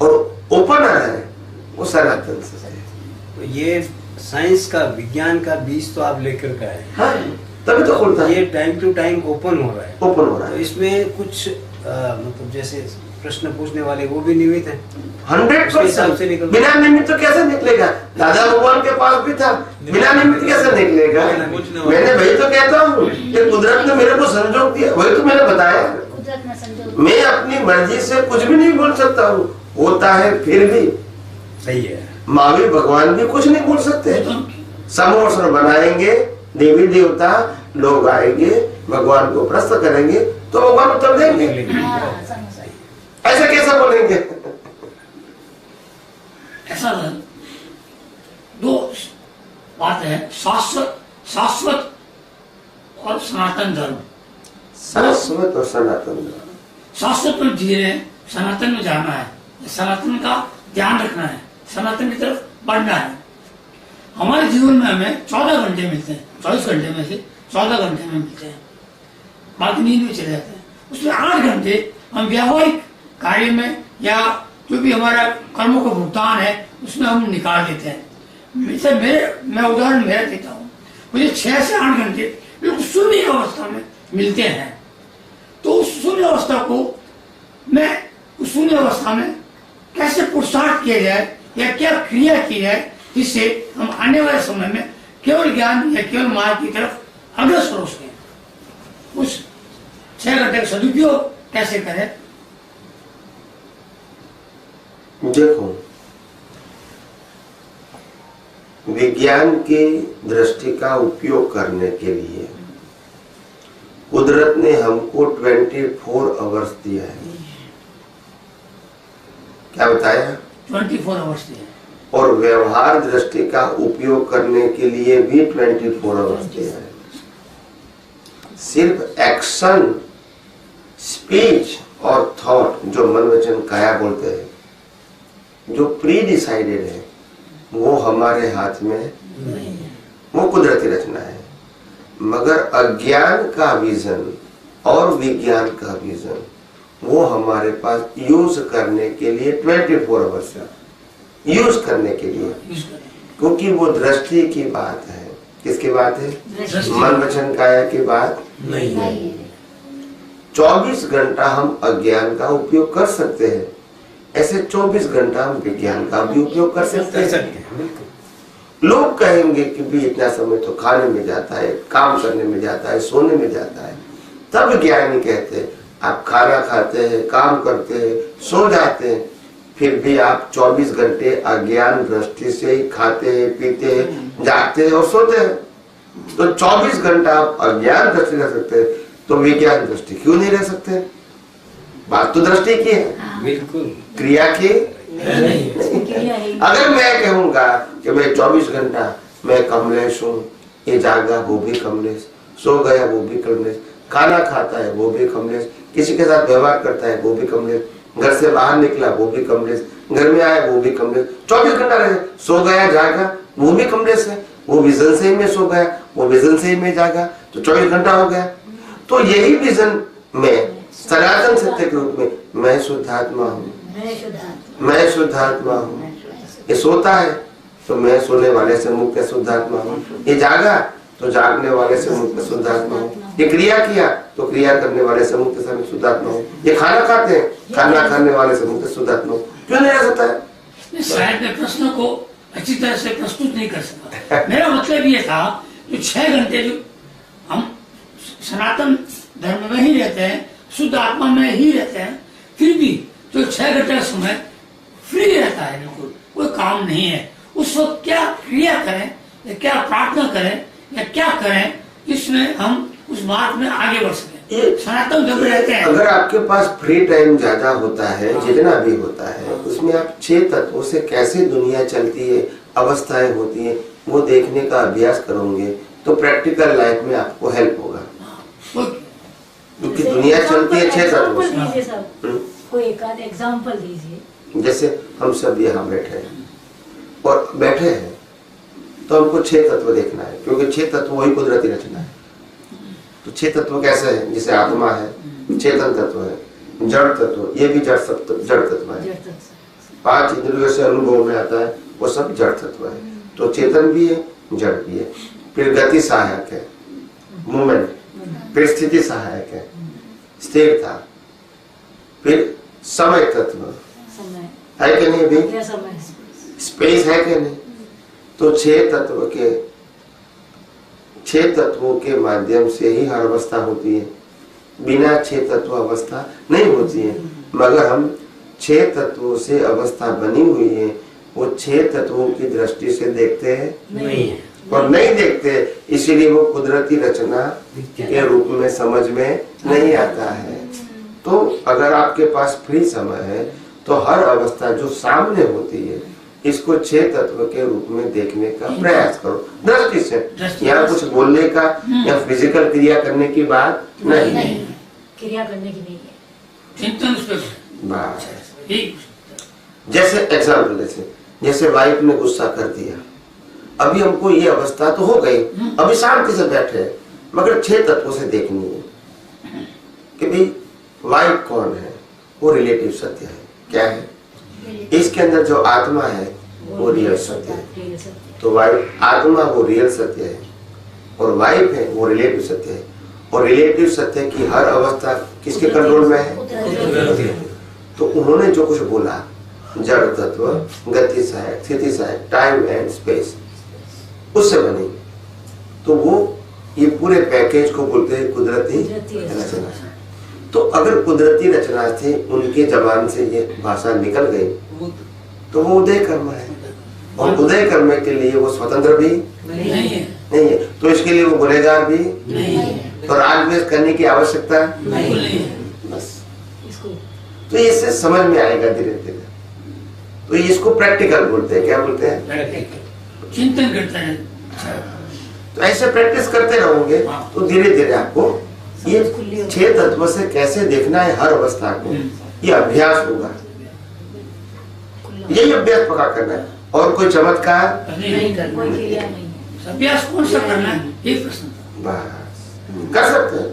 और ओपनर है वो सनातन सत्य है। तो ये साइंस का, विज्ञान का बीज तो आप लेकर का है। हाँ, तभी तो खुलता है, ये टाइम टू टाइम ओपन हो रहा है। ओपन हो रहा तो है। इसमें कुछ मतलब जैसे प्रश्न पूछने वाले वो भी निमित्त है। 100% बिना निमित्त तो कैसे निकलेगा? दादा भगवान के पास भी था, बिना निमित्त कैसे निकलेगा? मैंने वही तो कहता हूँ कि कुदरत ने मेरे को संजोग दिया, वही तो मैंने बताया। कुदरत में संजोग। मैं अपनी मर्जी से कुछ भी नहीं बोल सकता हूँ, होता है फिर भी। सही है। महावीर भगवान भी कुछ नहीं बोल सकते। समोसन बनाएंगे, देवी देवता लोग आएंगे, भगवान को प्रश्न करेंगे तो भगवान उत्तर देंगे। हाँ, समझ आई। ऐसा कैसा बोलेंगे? ऐसा है, दो बात है, शाश्वत और सनातन धर्म। शाश्वत और सनातन धर्म। शाश्वत में जी रहे हैं, सनातन में जाना है, सनातन का ध्यान रखना है, सनातन की तरफ बढ़ना है। हमारे जीवन में हमें 14 घंटे मिलते हैं, 24 घंटे में से 14 घंटे में मिलते हैं, बाकी नींद में चले जाते हैं। उसमें 8 घंटे हम व्यावहारिक कार्य में या जो भी हमारा कर्मों का भुगतान है उसमें हम निकाल देते हैं। मैं उदाहरण मेरा देता हूँ, मुझे 6 से 8 घंटे बिल्कुल शून्य अवस्था में मिलते हैं। तो उस शून्य अवस्था को मैं उस शून्य अवस्था में कैसे पुरुषार्थ किया जाए या क्या क्रिया की जाए जिससे हम आने वाले समय में केवल ज्ञान या केवल मार्ग की तरफ अग्रसर हो सकें। उस 6 घंटे का सदुपयोग कैसे करें? देखो, विज्ञान की दृष्टि का उपयोग करने के लिए कुदरत ने हमको 24 आवर्स दिया है। क्या बताया? 24 आवर्स दिया। और व्यवहार दृष्टि का उपयोग करने के लिए भी 24 आवर्स दिया है। सिर्फ एक्शन, स्पीच और थॉट, जो मन वचन काया बोलते हैं, जो प्री डिसाइडेड है, वो हमारे हाथ में नहीं है, वो कुदरती रचना है। मगर अज्ञान का विजन और विज्ञान का विजन वो हमारे पास यूज करने के लिए 24 आवर्स है, यूज करने के लिए। क्योंकि वो दृष्टि की बात है। किसकी बात है? मन वचन काया की बात नहीं है। 24 घंटा हम अज्ञान का उपयोग कर सकते हैं, ऐसे 24 घंटा हम विज्ञान का भी उपयोग कर सकते हैं। लोग कहेंगे कि भी इतना समय तो खाने में जाता है, काम करने में जाता है, सोने में जाता है। तब ज्ञानी कहते हैं आप खाना खाते हैं, काम करते हैं, सो जाते हैं, फिर भी आप 24 घंटे अज्ञान दृष्टि से ही खाते हैं, पीते हैं, जागते हैं और सोते हैं। तो 24 घंटा आप अज्ञान दृष्टि रह सकते हैं, तो विज्ञान दृष्टि क्यों नहीं रह सकते? बात तो दृष्टि की है, बिल्कुल क्रिया की नहीं। अगर मैं कहूंगा कि मैं 24 घंटा मैं कमलेश हूँ, ये जागा वो भी कमलेश, सो गया वो भी कमलेश, खाना खाता है वो भी कमलेश, किसी के साथ व्यवहार करता है वो भी कमलेश, घर से बाहर निकला वो भी कमलेश, घर में आया वो भी कमलेश, 24 घंटा रहे, सो गया जागा वो भी कमलेश है। वो विजन से ही मैं सो गया, वो विजन से ही मैं जागा, तो 24 घंटा हो गया। तो यही विजन में सनातन सत्य के रूप में मैं शुद्धात्मा हूँ, मैं शुद्धात्मा हूँ। ये सोता है तो मैं सोने वाले से मुक्त शुद्धात्मा हूँ, ये जागा तो जागने वाले से मुक्त शुद्धात्मा हूँ, ये क्रिया किया तो क्रिया करने वाले से मुक्त शुद्धात्मा हूँ, ये खाना खाते हैं खाना खाने वाले से मुक्त शुद्धात्मा हूँ। क्यों नहीं रह सकता है? शायद मैं प्रश्न को अच्छी तरह से प्रस्तुत नहीं कर सका। मेरा मतलब ये था जो 6 घंटे जो हम सनातन धर्म में ही रहते हैं, शुद्ध आत्मा में ही रहते हैं, फिर भी जो 6 घंटे का समय फ्री रहता है, बिल्कुल कोई काम नहीं है, उस वक्त क्या क्रिया करें या क्या प्रार्थना करें या क्या करें जिसमें हम उस मार्ग में आगे बढ़ सकें? सनातन धर्म रहते हैं। अगर आपके पास फ्री टाइम ज्यादा होता है, जितना भी होता है, उसमें आप 6 तत्वों से कैसे दुनिया चलती है, अवस्थाएं होती है, वो देखने का अभ्यास करोगे तो प्रैक्टिकल लाइफ में आपको हेल्प होगा। क्योंकि दुनिया चलती है 6 तत्वों से। कोई एक आध एग्जांपल दीजिए। जैसे हम सब यहाँ बैठे हैं और बैठे हैं तो हमको 6 तत्व देखना है, क्योंकि 6 तत्व वही कुदरती रचना है। तो 6 तत्व कैसे है? जैसे आत्मा है, चेतन तत्व है, जड़ तत्व, ये भी जड़ तत्व है। 5 इंद्रियों से अनुभव में आता है, वो सब जड़ तत्व है। तो चेतन भी है, जड़ भी है। फिर गति सहायक है, मूवमेंट, फिर स्थिति सहायक है, स्थिरता, फिर समय तत्व समय है कि नहीं भी? क्या समय? स्पेस है कि नहीं? तो छह तत्वों के माध्यम से ही हर अवस्था होती है, बिना 6 तत्व अवस्था नहीं होती है। मगर हम 6 तत्वों से अवस्था बनी हुई है, वो 6 तत्वों की दृष्टि से देखते हैं नहीं है। और नहीं देखते, इसीलिए वो कुदरती रचना के रूप में समझ में नहीं आता है। तो अगर आपके पास फ्री समय है तो हर अवस्था जो सामने होती है इसको 6 तत्व के रूप में देखने का प्रयास करो, दृष्टि से। यहाँ कुछ बोलने का या फिजिकल क्रिया करने की बात नहीं, क्रिया करने की नहीं है, चिंतन उस पर बात। ठीक। जैसे एग्जाम्पल, जैसे वाइफ ने गुस्सा कर दिया, अभी हमको ये अवस्था तो हो गई, अभी शांति से बैठे, मगर 6 तत्वों से देखनी है कि भाई वाइफ कौन है, वो रिलेटिव सत्य है, क्या है, इसके अंदर जो आत्मा है वो रियल सत्य है। तो वाइफ आत्मा वो रियल सत्य है और वाइफ है वो रिलेटिव सत्य है। और रिलेटिव सत्य की हर अवस्था किसके कंट्रोल में है? तो उन्होंने जो कुछ बोला, जड़ तत्व, गति सहायक, स्थिति सहायक, टाइम एंड स्पेस, उससे बनी। तो वो ये पूरे पैकेज को बोलते हैं कुदरती रचना। तो अगर कुदरती रचना से उनके जबान से ये भाषा निकल गई तो वो उदय कर्म है, और उदय कर्म के लिए वो स्वतंत्र भी नहीं है। तो इसके लिए वो गुनहगार भी नहीं है। तो राजद्वेष करने की आवश्यकता नहीं। बस। तो इससे समझ में आएगा धीरे धीरे। तो इसको प्रैक्टिकल बोलते हैं, क्या बोलते हैं? चिंतन करता है। तो ऐसे प्रैक्टिस करते रहोगे तो धीरे धीरे आपको ये 6 तत्व से कैसे देखना है हर अवस्था को, ये अभ्यास होगा। यही अभ्यास पक्का करना है, और कोई चमत्कार नहीं करना। अभ्यास कौन सा करना है, ये प्रश्न। बस कर सकते हैं,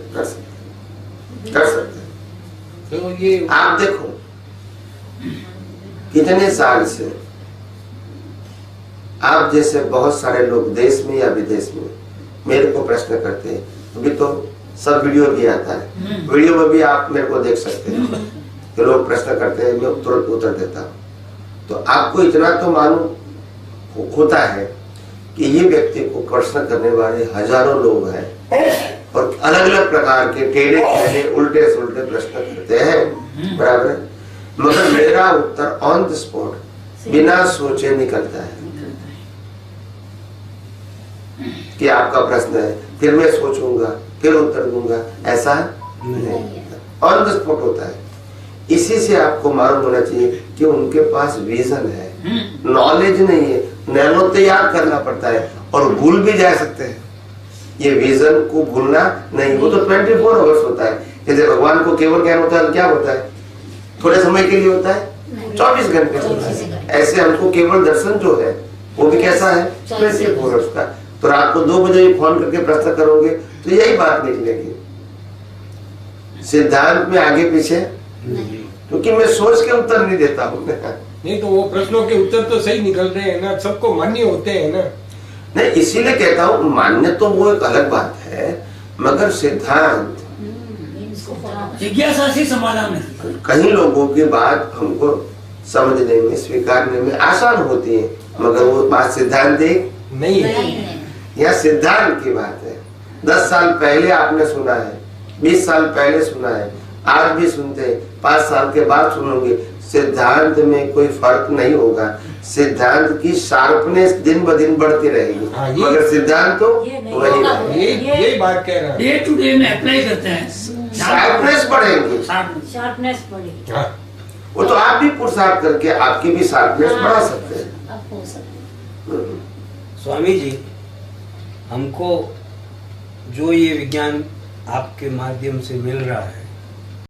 कर सकते हैं। तो ये आप देखो कितने साल से आप जैसे बहुत सारे लोग देश में या विदेश में मेरे को प्रश्न करते हैं। अभी तो सब वीडियो भी आता है, वीडियो में भी आप मेरे को देख सकते हैं कि लोग प्रश्न करते हैं, मैं तुरंत उत्तर देता हूँ। तो आपको इतना तो मालूम होता है कि ये व्यक्ति को प्रश्न करने वाले हजारों लोग हैं और अलग अलग प्रकार के टेढ़े टेढ़े उल्टे सुलटे प्रश्न करते हैं, बराबर है। मगर मेरा उत्तर ऑन द स्पॉट बिना सोचे निकलता है कि आपका प्रश्न है, फिर मैं सोचूंगा, फिर उत्तर दूंगा, ऐसा नहीं, ऑन द स्पॉट होता है। इसी से आपको मालूम होना चाहिए कि उनके पास विजन है, नॉलेज नहीं है, नैनो तैयार करना पड़ता है और भूल भी जा सकते हैं। ये विजन को भूलना नहीं, वो तो 24 आवर्स होता है। जैसे भगवान को केवल ज्ञान होता है, क्या होता है? थोड़े समय के लिए होता है, 24 घंटे होता है। ऐसे हमको केवल दर्शन जो है वो भी कैसा है, 24 आवर्स का। तो रात को 2 बजे फोन करके प्रश्न करोगे तो यही बात निकलेगी। सिद्धांत में आगे पीछे, क्योंकि मैं सोच के उत्तर नहीं देता हूँ। नहीं तो वो प्रश्नों के उत्तर तो सही निकल रहे हैं ना, सबको मान्य होते हैं ना। नहीं, इसीलिए कहता हूँ मान्य तो वो एक अलग बात है, मगर सिद्धांत जिज्ञासा से समाधान है। कई लोगों की बात हमको समझने में, स्वीकारने में आसान होती है, मगर वो बात सिद्धांतिक नहीं है। यह सिद्धांत की बात है। 10 साल पहले आपने सुना है, 20 साल पहले सुना है, आज भी सुनते हैं, 5 साल के बाद सुनोगे, सिद्धांत में कोई फर्क नहीं होगा। सिद्धांत की शार्पनेस दिन ब दिन बढ़ती रहेगी, मगर सिद्धांत तो वही रहेगा। ये बात कह रहा है, डे टू डे में अप्लाई करते हैं, शार्पनेस बढ़ेगी, शार्पनेस बढ़ेगी। हाँ। वो तो आप भी पुरुषार्थ करके आपकी भी शार्पनेस बढ़ा सकते हैं। स्वामी जी, हमको जो ये विज्ञान आपके माध्यम से मिल रहा है